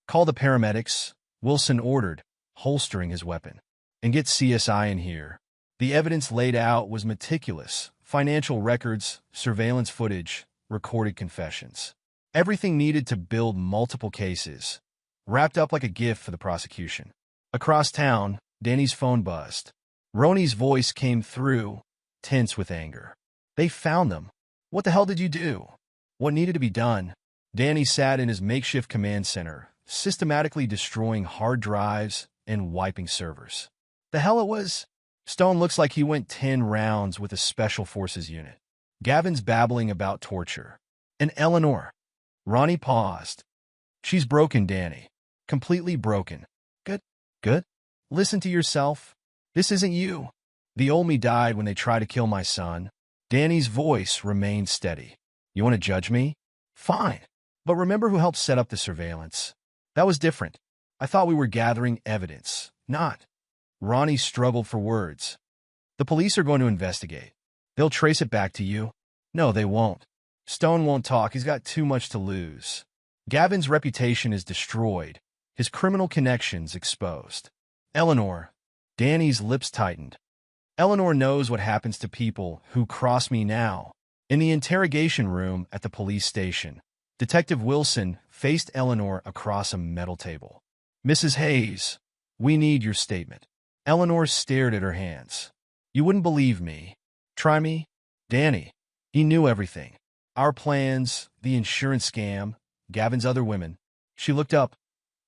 Call the paramedics, Wilson ordered, holstering his weapon. And get CSI in here. The evidence laid out was meticulous. Financial records, surveillance footage, recorded confessions. Everything needed to build multiple cases, wrapped up like a gift for the prosecution. Across town, Danny's phone buzzed. Roni's voice came through, tense with anger. They found them. What the hell did you do? What needed to be done? Danny sat in his makeshift command center, systematically destroying hard drives and wiping servers. The hell it was? Stone looks like he went 10 rounds with a special forces unit. Gavin's babbling about torture. And Eleanor. Ronnie paused. She's broken, Danny. Completely broken. Good. Good. Listen to yourself. This isn't you. The old me died when they tried to kill my son. Danny's voice remained steady. You want to judge me? Fine. But remember who helped set up the surveillance. That was different. I thought we were gathering evidence. Not. Ronnie struggled for words. The police are going to investigate. They'll trace it back to you. No, they won't. Stone won't talk. He's got too much to lose. Gavin's reputation is destroyed. His criminal connections exposed. Eleanor. Danny's lips tightened. Eleanor knows what happens to people who cross me now. In the interrogation room at the police station, Detective Wilson faced Eleanor across a metal table. Mrs. Hayes, we need your statement. Eleanor stared at her hands. You wouldn't believe me. Try me. Danny. He knew everything. Our plans, the insurance scam, Gavin's other women. She looked up,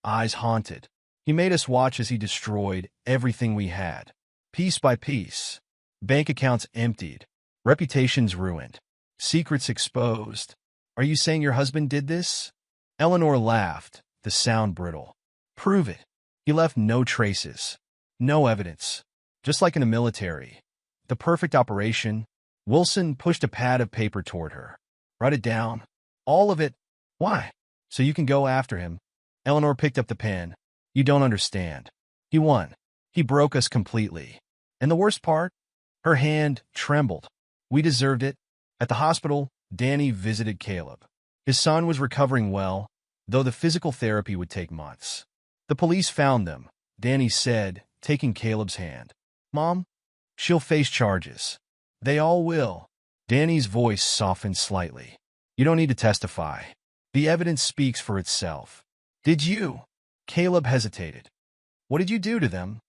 eyes haunted. He made us watch as he destroyed everything we had. Piece by piece. Bank accounts emptied. Reputations ruined. Secrets exposed. Are you saying your husband did this? Eleanor laughed, the sound brittle. Prove it. He left no traces. No evidence. Just like in the military. The perfect operation. Wilson pushed a pad of paper toward her. Write it down. All of it. Why? So you can go after him. Eleanor picked up the pen. You don't understand. He won. He broke us completely. And the worst part? Her hand trembled. We deserved it. At the hospital, Danny visited Caleb. His son was recovering well, though the physical therapy would take months. The police found them, Danny said, taking Caleb's hand. Mom, she'll face charges. They all will. Danny's voice softened slightly. You don't need to testify. The evidence speaks for itself. Did you? Caleb hesitated. What did you do to them?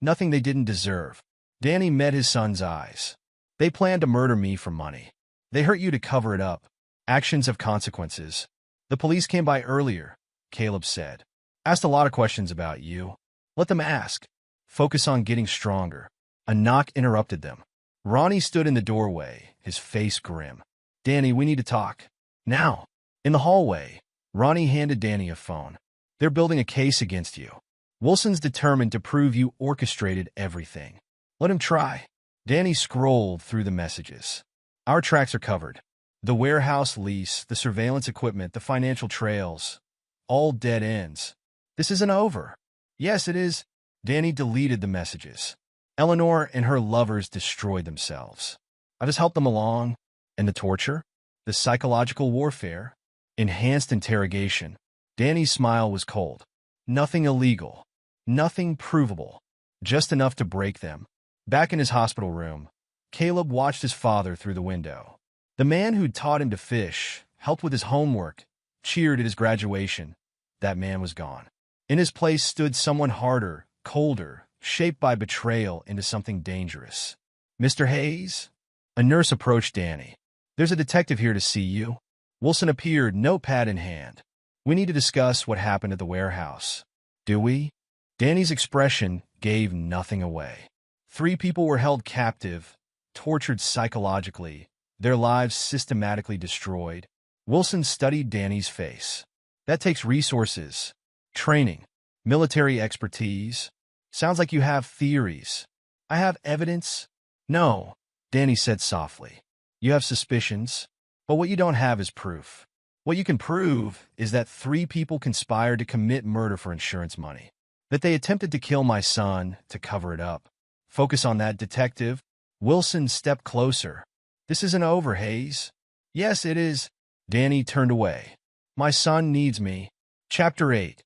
Nothing they didn't deserve. Danny met his son's eyes. They planned to murder me for money. They hurt you to cover it up. Actions have consequences. The police came by earlier, Caleb said. Asked a lot of questions about you. Let them ask. Focus on getting stronger. A knock interrupted them. Ronnie stood in the doorway, his face grim. Danny, we need to talk. Now. In the hallway, Ronnie handed Danny a phone. They're building a case against you. Wilson's determined to prove you orchestrated everything. Let him try. Danny scrolled through the messages. Our tracks are covered. The warehouse lease, the surveillance equipment, the financial trails. All dead ends. This isn't over. Yes, it is. Danny deleted the messages. Eleanor and her lovers destroyed themselves. I just helped them along. And the torture? The psychological warfare? Enhanced interrogation. Danny's smile was cold. Nothing illegal. Nothing provable. Just enough to break them. Back in his hospital room, Caleb watched his father through the window. The man who'd taught him to fish, helped with his homework, cheered at his graduation. That man was gone. In his place stood someone harder, colder, shaped by betrayal into something dangerous. Mr. Hayes? A nurse approached Danny. There's a detective here to see you. Wilson appeared, notepad in hand. We need to discuss what happened at the warehouse. Do we? Danny's expression gave nothing away. 3 people were held captive, tortured psychologically, their lives systematically destroyed. Wilson studied Danny's face. That takes resources, training, military expertise. Sounds like you have theories. I have evidence? No, Danny said softly. You have suspicions, but what you don't have is proof. What you can prove is that 3 people conspired to commit murder for insurance money. That they attempted to kill my son to cover it up. Focus on that, detective. Wilson stepped closer. This isn't over, Hayes. Yes, it is. Danny turned away. My son needs me. Chapter 8.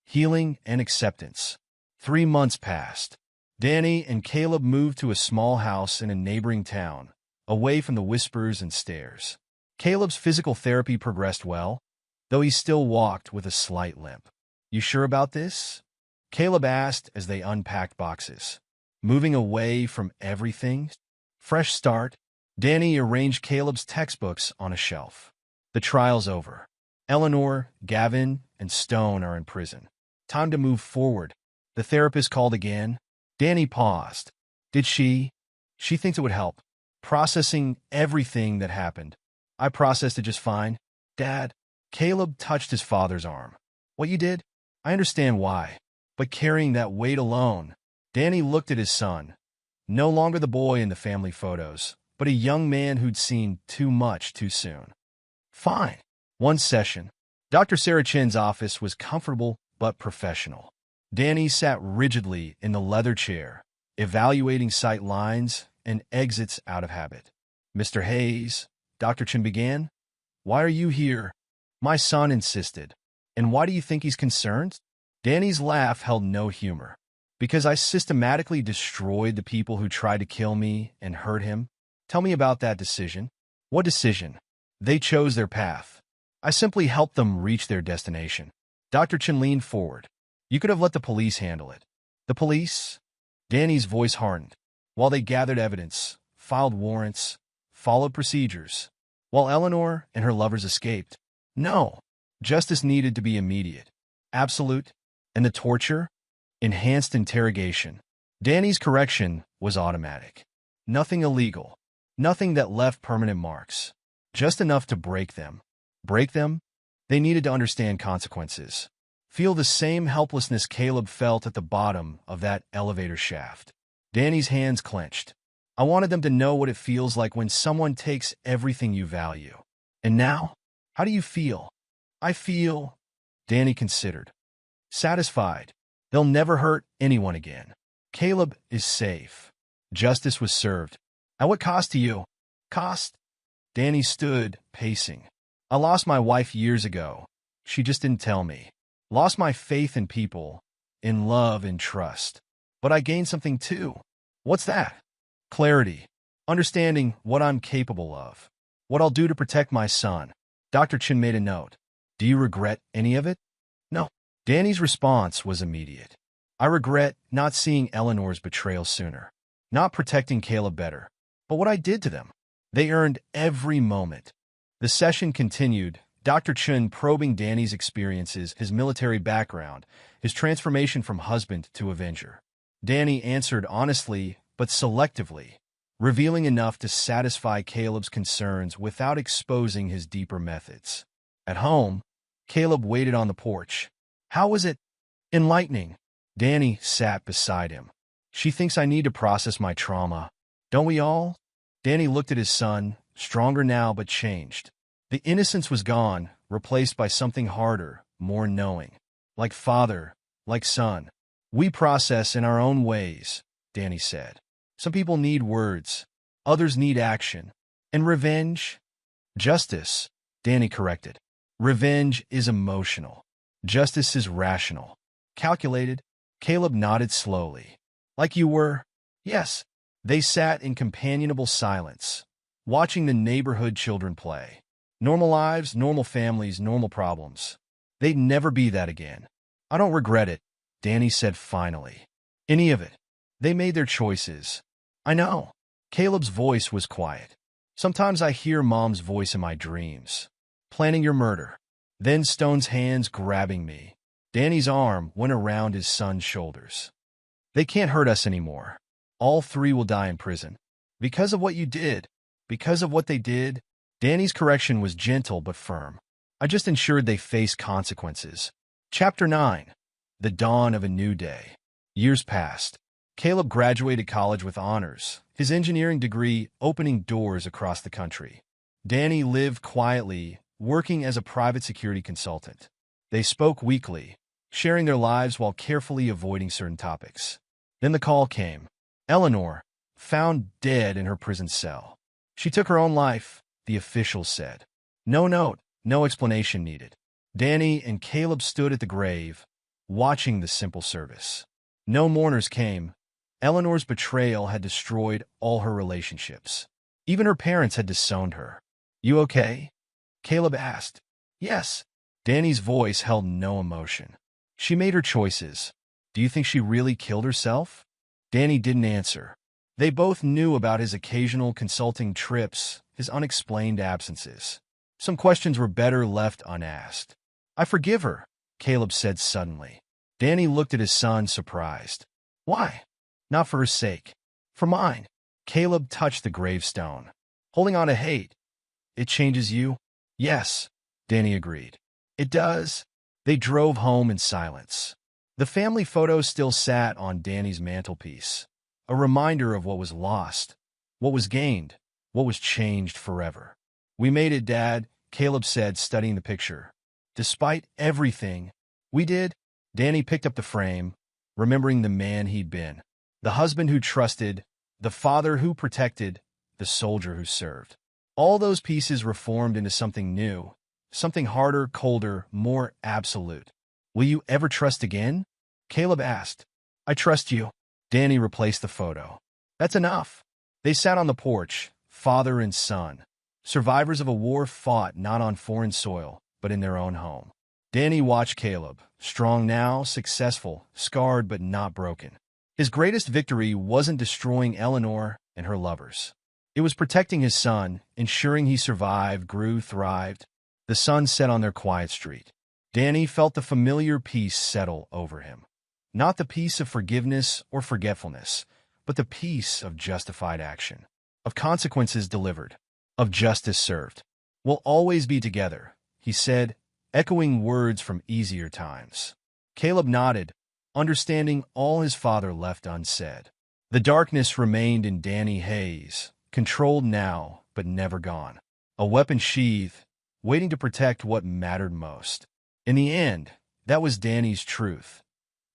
Healing and Acceptance. 3 months passed. Danny and Caleb moved to a small house in a neighboring town, away from the whispers and stares. Caleb's physical therapy progressed well, though he still walked with a slight limp. You sure about this? Caleb asked as they unpacked boxes. Moving away from everything? Fresh start. Danny arranged Caleb's textbooks on a shelf. The trial's over. Eleanor, Gavin, and Stone are in prison. Time to move forward. The therapist called again. Danny paused. Did she? She thinks it would help. Processing everything that happened. I processed it just fine. Dad, Caleb touched his father's arm. What you did? I understand why. But carrying that weight alone. Danny looked at his son. No longer the boy in the family photos, but a young man who'd seen too much too soon. Fine. One session. Dr. Sarah Chin's office was comfortable but professional. Danny sat rigidly in the leather chair, evaluating sight lines and exits out of habit. Mr. Hayes, Dr. Chin began. Why are you here? My son insisted. And why do you think he's concerned? Danny's laugh held no humor. Because I systematically destroyed the people who tried to kill me and hurt him. Tell me about that decision. What decision? They chose their path. I simply helped them reach their destination. Dr. Chin leaned forward. You could have let the police handle it. The police? Danny's voice hardened. While they gathered evidence, filed warrants, followed procedures, while Eleanor and her lovers escaped. No. Justice needed to be immediate, absolute, and the torture? Enhanced interrogation. Danny's correction was automatic. Nothing illegal. Nothing that left permanent marks. Just enough to break them. Break them? They needed to understand consequences. Feel the same helplessness Caleb felt at the bottom of that elevator shaft. Danny's hands clenched. I wanted them to know what it feels like when someone takes everything you value. And now? How do you feel? I feel... Danny considered. Satisfied. They'll never hurt anyone again. Caleb is safe. Justice was served. At what cost to you? Cost? Danny stood, pacing. I lost my wife years ago. She just didn't tell me. Lost my faith in people, in love and trust. But I gained something too. What's that? Clarity. Understanding what I'm capable of. What I'll do to protect my son. Dr. Chin made a note. Do you regret any of it? No. Danny's response was immediate. I regret not seeing Eleanor's betrayal sooner. Not protecting Caleb better. But what I did to them. They earned every moment. The session continued, Dr. Chin probing Danny's experiences, his military background, his transformation from husband to avenger. Danny answered honestly, but selectively, revealing enough to satisfy Caleb's concerns without exposing his deeper methods. At home, Caleb waited on the porch. How was it? Enlightening. Danny sat beside him. She thinks I need to process my trauma. Don't we all? Danny looked at his son, stronger now but changed. The innocence was gone, replaced by something harder, more knowing. Like father, like son. We process in our own ways, Danny said. Some people need words. Others need action. And revenge? Justice, Danny corrected. Revenge is emotional. Justice is rational. Calculated. Caleb nodded slowly. Like you were? Yes. They sat in companionable silence, watching the neighborhood children play. Normal lives, normal families, normal problems. They'd never be that again. I don't regret it, Danny said finally. Any of it. They made their choices. I know. Caleb's voice was quiet. Sometimes I hear Mom's voice in my dreams. Planning your murder. Then Stone's hands grabbing me. Danny's arm went around his son's shoulders. They can't hurt us anymore. All three will die in prison. Because of what you did. Because of what they did. Danny's correction was gentle but firm. I just ensured they face consequences. Chapter 9. The Dawn of a New Day. Years passed. Caleb graduated college with honors, his engineering degree opening doors across the country. Danny lived quietly, working as a private security consultant. They spoke weekly, sharing their lives while carefully avoiding certain topics. Then the call came. Eleanor, found dead in her prison cell. She took her own life, the officials said. No note, no explanation needed. Danny and Caleb stood at the grave, watching the simple service. No mourners came. Eleanor's betrayal had destroyed all her relationships. Even her parents had disowned her. You okay? Caleb asked. Yes. Danny's voice held no emotion. She made her choices. Do you think she really killed herself? Danny didn't answer. They both knew about his occasional consulting trips, his unexplained absences. Some questions were better left unasked. I forgive her, Caleb said suddenly. Danny looked at his son, surprised. Why? Not for her sake. For mine. Caleb touched the gravestone. Holding on to hate. It changes you? Yes, Danny agreed. It does. They drove home in silence. The family photo still sat on Danny's mantelpiece, a reminder of what was lost, what was gained, what was changed forever. We made it, Dad, Caleb said, studying the picture. Despite everything, we did. Danny picked up the frame, remembering the man he'd been, the husband who trusted, the father who protected, the soldier who served. All those pieces reformed into something new, something harder, colder, more absolute. Will you ever trust again? Caleb asked. I trust you. Danny replaced the photo. That's enough. They sat on the porch, father and son, survivors of a war fought not on foreign soil, but in their own home. Danny watched Caleb, strong now, successful, scarred but not broken. His greatest victory wasn't destroying Eleanor and her lovers. It was protecting his son, ensuring he survived, grew, thrived. The sun set on their quiet street. Danny felt the familiar peace settle over him. Not the peace of forgiveness or forgetfulness, but the peace of justified action, of consequences delivered, of justice served. We'll always be together, he said, echoing words from easier times. Caleb nodded, understanding all his father left unsaid. The darkness remained in Danny Hayes, controlled now, but never gone. A weapon sheath, waiting to protect what mattered most. In the end, that was Danny's truth.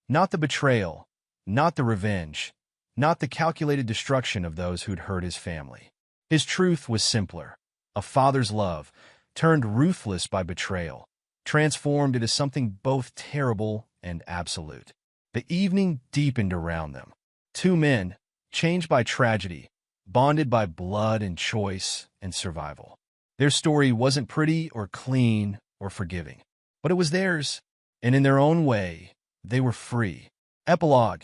Not the betrayal, not the revenge, not the calculated destruction of those who'd hurt his family. His truth was simpler. A father's love, turned ruthless by betrayal, transformed into something both terrible and absolute. The evening deepened around them. Two men, changed by tragedy, bonded by blood and choice and survival. Their story wasn't pretty or clean or forgiving, but it was theirs, and in their own way, they were free. Epilogue.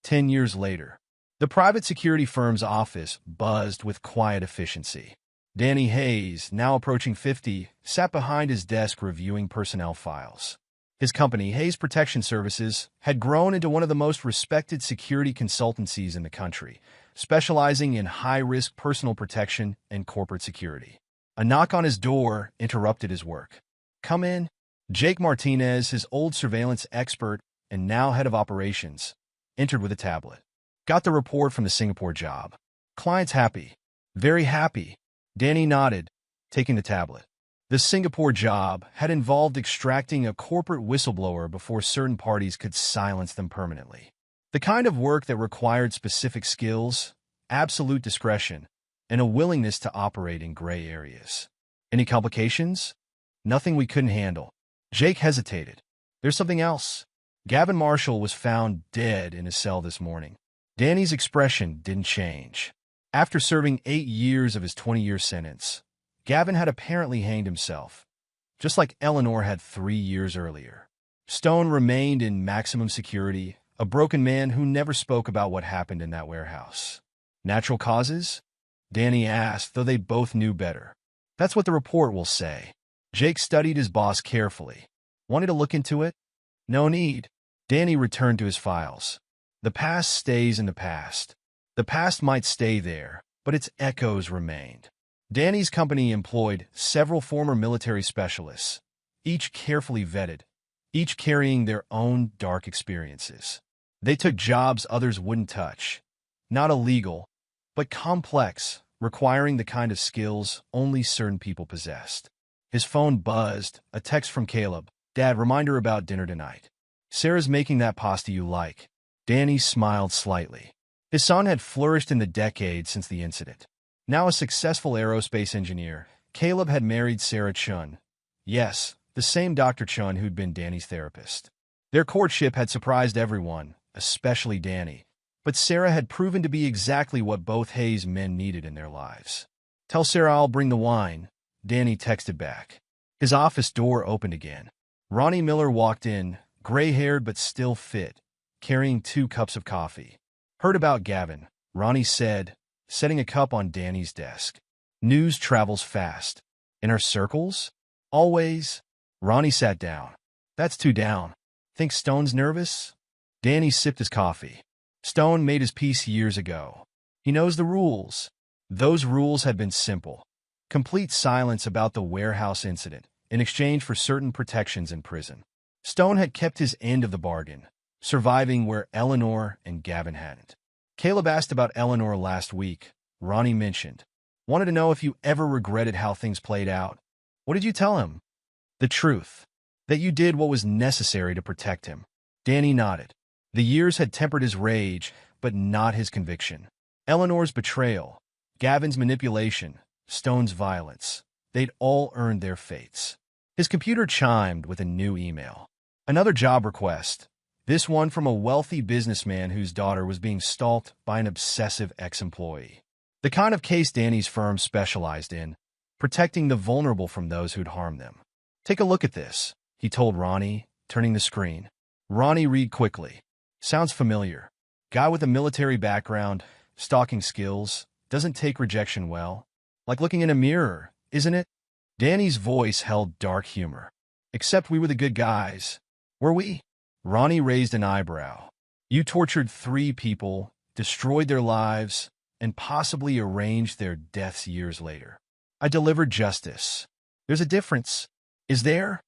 10 years later. The private security firm's office buzzed with quiet efficiency. Danny Hayes, now approaching 50, sat behind his desk reviewing personnel files. His company, Hayes Protection Services, had grown into one of the most respected security consultancies in the country, specializing in high-risk personal protection and corporate security. A knock on his door interrupted his work. Come in. Jake Martinez, his old surveillance expert and now head of operations, entered with a tablet. Got the report from the Singapore job. Client's happy. Very happy. Danny nodded, taking the tablet. The Singapore job had involved extracting a corporate whistleblower before certain parties could silence them permanently. The kind of work that required specific skills, absolute discretion, and a willingness to operate in gray areas. Any complications? Nothing we couldn't handle. Jake hesitated. There's something else. Gavin Marshall was found dead in his cell this morning. Danny's expression didn't change. After serving 8 years of his 20-year sentence, Gavin had apparently hanged himself, just like Eleanor had 3 years earlier. Stone remained in maximum security, a broken man who never spoke about what happened in that warehouse. Natural causes? Danny asked, though they both knew better. That's what the report will say. Jake studied his boss carefully. Wanted to look into it? No need. Danny returned to his files. The past stays in the past. The past might stay there, but its echoes remained. Danny's company employed several former military specialists, each carefully vetted, each carrying their own dark experiences. They took jobs others wouldn't touch. Not illegal, but complex, requiring the kind of skills only certain people possessed. His phone buzzed, a text from Caleb. Dad, reminder about dinner tonight. Sarah's making that pasta you like. Danny smiled slightly. His son had flourished in the decades since the incident. Now a successful aerospace engineer, Caleb had married Sarah Chun. Yes, the same Dr. Chun who'd been Danny's therapist. Their courtship had surprised everyone, especially Danny. But Sarah had proven to be exactly what both Hayes men needed in their lives. Tell Sarah I'll bring the wine, Danny texted back. His office door opened again. Ronnie Miller walked in, gray-haired but still fit, carrying 2 cups of coffee. Heard about Gavin, Ronnie said, setting a cup on Danny's desk. News travels fast. In our circles? Always. Ronnie sat down. That's 2 down. Think Stone's nervous? Danny sipped his coffee. Stone made his peace years ago. He knows the rules. Those rules had been simple. Complete silence about the warehouse incident in exchange for certain protections in prison. Stone had kept his end of the bargain, surviving where Eleanor and Gavin hadn't. Caleb asked about Eleanor last week. Ronnie mentioned. Wanted to know if you ever regretted how things played out. What did you tell him? The truth. That you did what was necessary to protect him. Danny nodded. The years had tempered his rage, but not his conviction. Eleanor's betrayal, Gavin's manipulation, Stone's violence. They'd all earned their fates. His computer chimed with a new email. Another job request. This one from a wealthy businessman whose daughter was being stalked by an obsessive ex-employee. The kind of case Danny's firm specialized in, protecting the vulnerable from those who'd harm them. Take a look at this, he told Ronnie, turning the screen. Ronnie read quickly. Sounds familiar. Guy with a military background, stalking skills, doesn't take rejection well. Like looking in a mirror, isn't it? Danny's voice held dark humor. Except we were the good guys. Were we? Ronnie raised an eyebrow. You tortured 3 people, destroyed their lives, and possibly arranged their deaths years later. I delivered justice. There's a difference. Is there?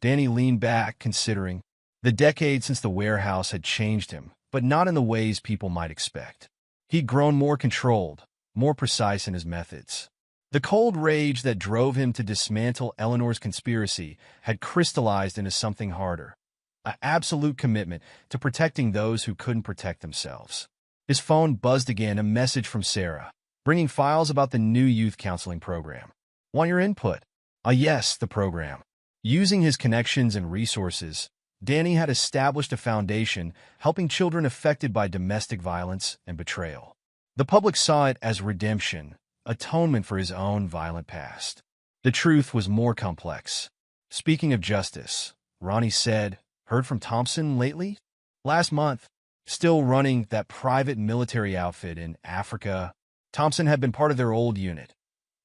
Danny leaned back, considering. The decade since the warehouse had changed him, but not in the ways people might expect. He'd grown more controlled, more precise in his methods. The cold rage that drove him to dismantle Eleanor's conspiracy had crystallized into something harder. An absolute commitment to protecting those who couldn't protect themselves. His phone buzzed again, a message from Sarah, bringing files about the new youth counseling program. Want your input? Yes, the program. Using his connections and resources, Danny had established a foundation helping children affected by domestic violence and betrayal. The public saw it as redemption, atonement for his own violent past. The truth was more complex. Speaking of justice, Ronnie said, heard from Thompson lately? Last month, still running that private military outfit in Africa. Thompson had been part of their old unit,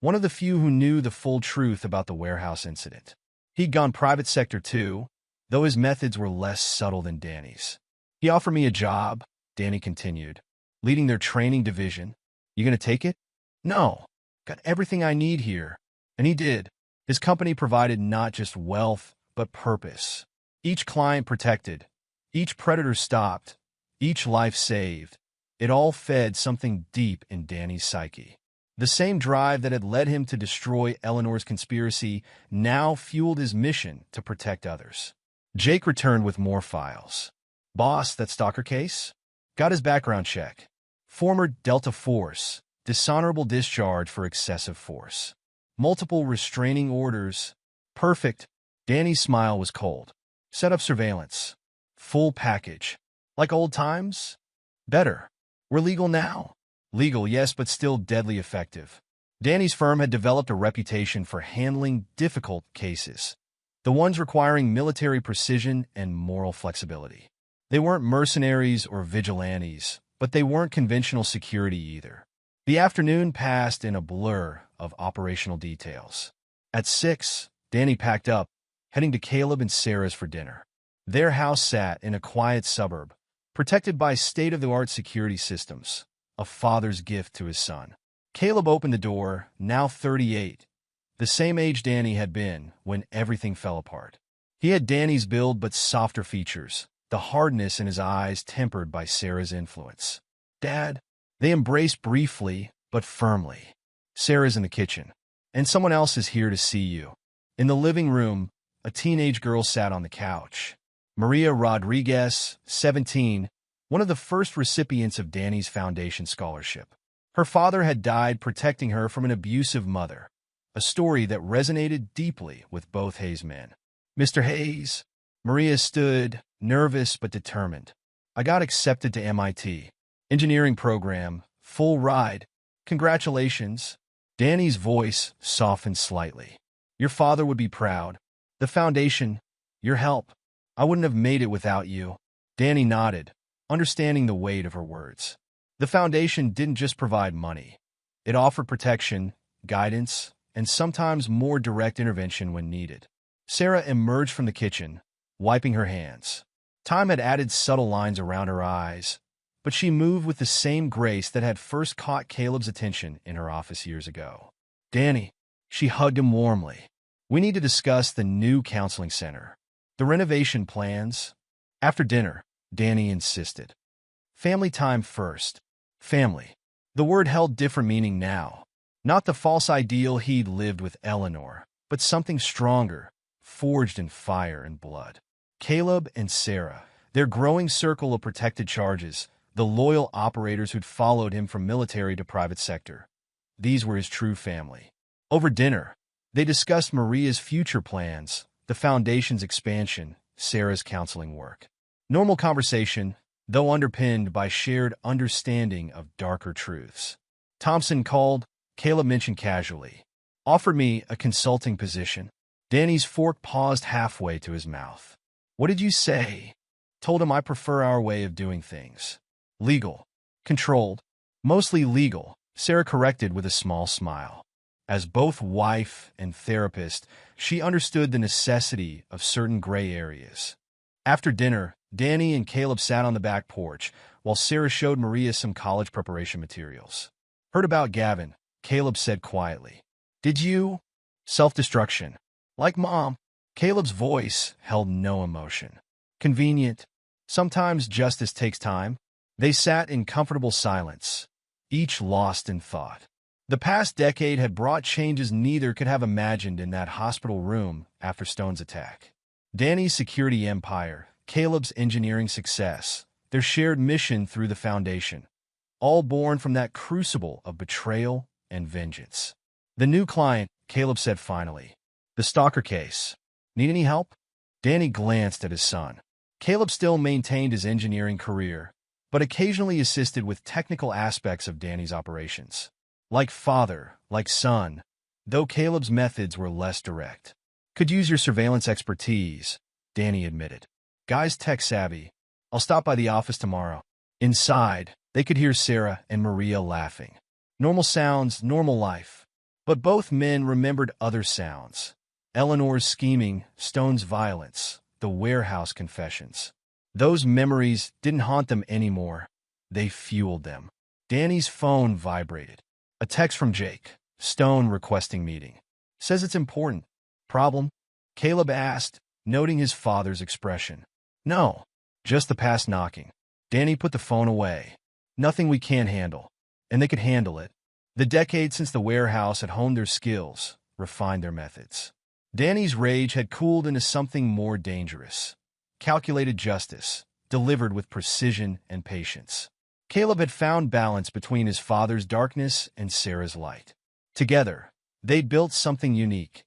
one of the few who knew the full truth about the warehouse incident. He'd gone private sector too, though his methods were less subtle than Danny's. He offered me a job, Danny continued, leading their training division. You gonna take it? No. Got everything I need here. And he did. His company provided not just wealth, but purpose. Each client protected, each predator stopped, each life saved. It all fed something deep in Danny's psyche. The same drive that had led him to destroy Eleanor's conspiracy now fueled his mission to protect others. Jake returned with more files. Boss, that stalker case? Got his background check. Former Delta Force, dishonorable discharge for excessive force. Multiple restraining orders. Perfect. Danny's smile was cold. Set up surveillance. Full package. Like old times? Better. We're legal now. Legal, yes, but still deadly effective. Danny's firm had developed a reputation for handling difficult cases, the ones requiring military precision and moral flexibility. They weren't mercenaries or vigilantes, but they weren't conventional security either. The afternoon passed in a blur of operational details. At 6, Danny packed up, heading to Caleb and Sarah's for dinner. Their house sat in a quiet suburb, protected by state-of-the-art security systems, a father's gift to his son. Caleb opened the door, now 38, the same age Danny had been when everything fell apart. He had Danny's build but softer features, the hardness in his eyes tempered by Sarah's influence. Dad, they embraced briefly but firmly. Sarah's in the kitchen, and someone else is here to see you. In the living room, a teenage girl sat on the couch. Maria Rodriguez, 17, one of the first recipients of Danny's Foundation scholarship. Her father had died protecting her from an abusive mother, a story that resonated deeply with both Hayes men. Mr. Hayes, Maria stood, nervous but determined. I got accepted to MIT. Engineering program, full ride. Congratulations. Danny's voice softened slightly. Your father would be proud. The foundation, your help. I wouldn't have made it without you. Danny nodded, understanding the weight of her words. The foundation didn't just provide money. It offered protection, guidance, and sometimes more direct intervention when needed. Sarah emerged from the kitchen, wiping her hands. Time had added subtle lines around her eyes, but she moved with the same grace that had first caught Caleb's attention in her office years ago. "Danny," she hugged him warmly. "We need to discuss the new counseling center. The renovation plans." After dinner, Danny insisted. Family time first. Family. The word held different meaning now. Not the false ideal he'd lived with Eleanor, but something stronger, forged in fire and blood. Caleb and Sarah, their growing circle of protected charges, the loyal operators who'd followed him from military to private sector. These were his true family. Over dinner, they discussed Maria's future plans, the foundation's expansion, Sarah's counseling work. Normal conversation, though underpinned by shared understanding of darker truths. Thompson called, Caleb mentioned casually. "Offered me a consulting position." Danny's fork paused halfway to his mouth. "What did you say?" "Told him I prefer our way of doing things. Legal. Controlled. Mostly legal," Sarah corrected with a small smile. As both wife and therapist, she understood the necessity of certain gray areas. After dinner, Danny and Caleb sat on the back porch, while Sarah showed Maria some college preparation materials. "Heard about Gavin," Caleb said quietly. "Did you?" "Self-destruction. Like Mom." Caleb's voice held no emotion. "Convenient. Sometimes justice takes time." They sat in comfortable silence, each lost in thought. The past decade had brought changes neither could have imagined in that hospital room after Stone's attack. Danny's security empire, Caleb's engineering success, their shared mission through the foundation, all born from that crucible of betrayal and vengeance. "The new client," Caleb said finally. "The stalker case. Need any help?" Danny glanced at his son. Caleb still maintained his engineering career, but occasionally assisted with technical aspects of Danny's operations. Like father, like son, though Caleb's methods were less direct. "Could use your surveillance expertise," Danny admitted. "Guy's tech-savvy. I'll stop by the office tomorrow." Inside, they could hear Sarah and Maria laughing. Normal sounds, normal life. But both men remembered other sounds. Eleanor's scheming, Stone's violence, the warehouse confessions. Those memories didn't haunt them anymore. They fueled them. Danny's phone vibrated. A text from Jake. Stone requesting meeting. "Says it's important." "Problem?" Caleb asked, noting his father's expression. "No, just the past knocking." Danny put the phone away. "Nothing we can't handle." And they could handle it. The decade since the warehouse had honed their skills, refined their methods. Danny's rage had cooled into something more dangerous. Calculated justice, delivered with precision and patience. Caleb had found balance between his father's darkness and Sarah's light. Together, they built something unique.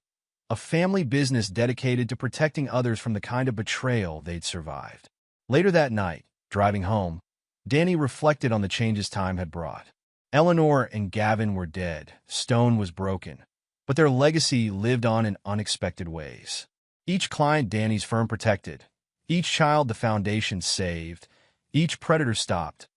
A family business dedicated to protecting others from the kind of betrayal they'd survived. Later that night, driving home, Danny reflected on the changes time had brought. Eleanor and Gavin were dead, Stone was broken, but their legacy lived on in unexpected ways. Each client Danny's firm protected, each child the foundation saved, each predator stopped,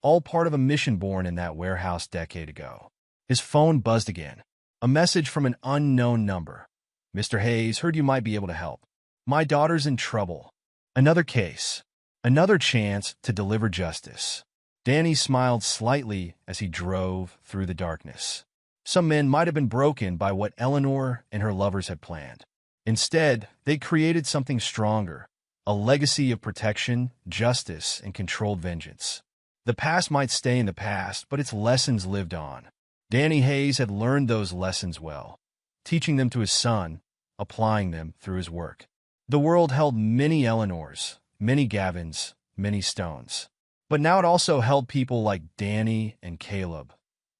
all part of a mission born in that warehouse decade ago. His phone buzzed again. A message from an unknown number. "Mr. Hayes, heard you might be able to help. My daughter's in trouble." Another case. Another chance to deliver justice. Danny smiled slightly as he drove through the darkness. Some men might have been broken by what Eleanor and her lovers had planned. Instead, they created something stronger, a legacy of protection, justice, and controlled vengeance. The past might stay in the past, but its lessons lived on. Danny Hayes had learned those lessons well, teaching them to his son, applying them through his work. The world held many Eleanors, many Gavins, many Stones. But now it also held people like Danny and Caleb,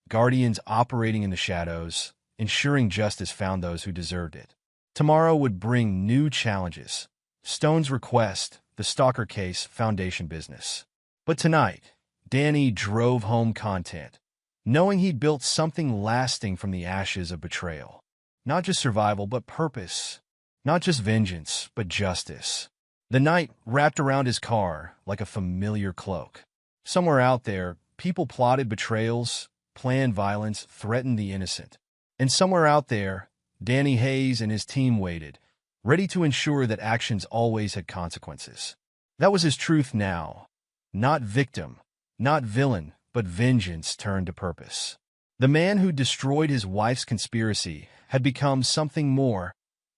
guardians operating in the shadows, ensuring justice found those who deserved it. Tomorrow would bring new challenges. Stone's request, the stalker case, foundation business. But tonight, Danny drove home content, knowing he'd built something lasting from the ashes of betrayal. Not just survival, but purpose. Not just vengeance, but justice. The night wrapped around his car like a familiar cloak. Somewhere out there, people plotted betrayals, planned violence, threatened the innocent. And somewhere out there, Danny Hayes and his team waited, ready to ensure that actions always had consequences. That was his truth now. Not victim, Not villain, but vengeance turned to purpose. The man who destroyed his wife's conspiracy had become something more,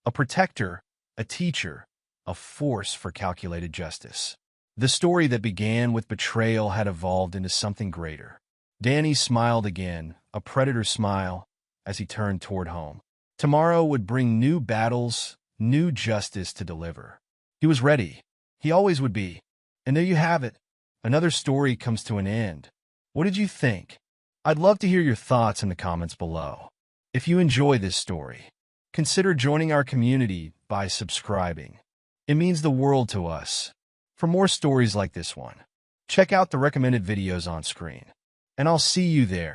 a protector, a teacher, a force for calculated justice. The story that began with betrayal had evolved into something greater. Danny smiled again, a predator smile, as he turned toward home. Tomorrow would bring new battles, new justice to deliver. He was ready. He always would be. And there you have it. Another story comes to an end. What did you think? I'd love to hear your thoughts in the comments below. If you enjoy this story, consider joining our community by subscribing. It means the world to us. For more stories like this one, check out the recommended videos on screen. And I'll see you there.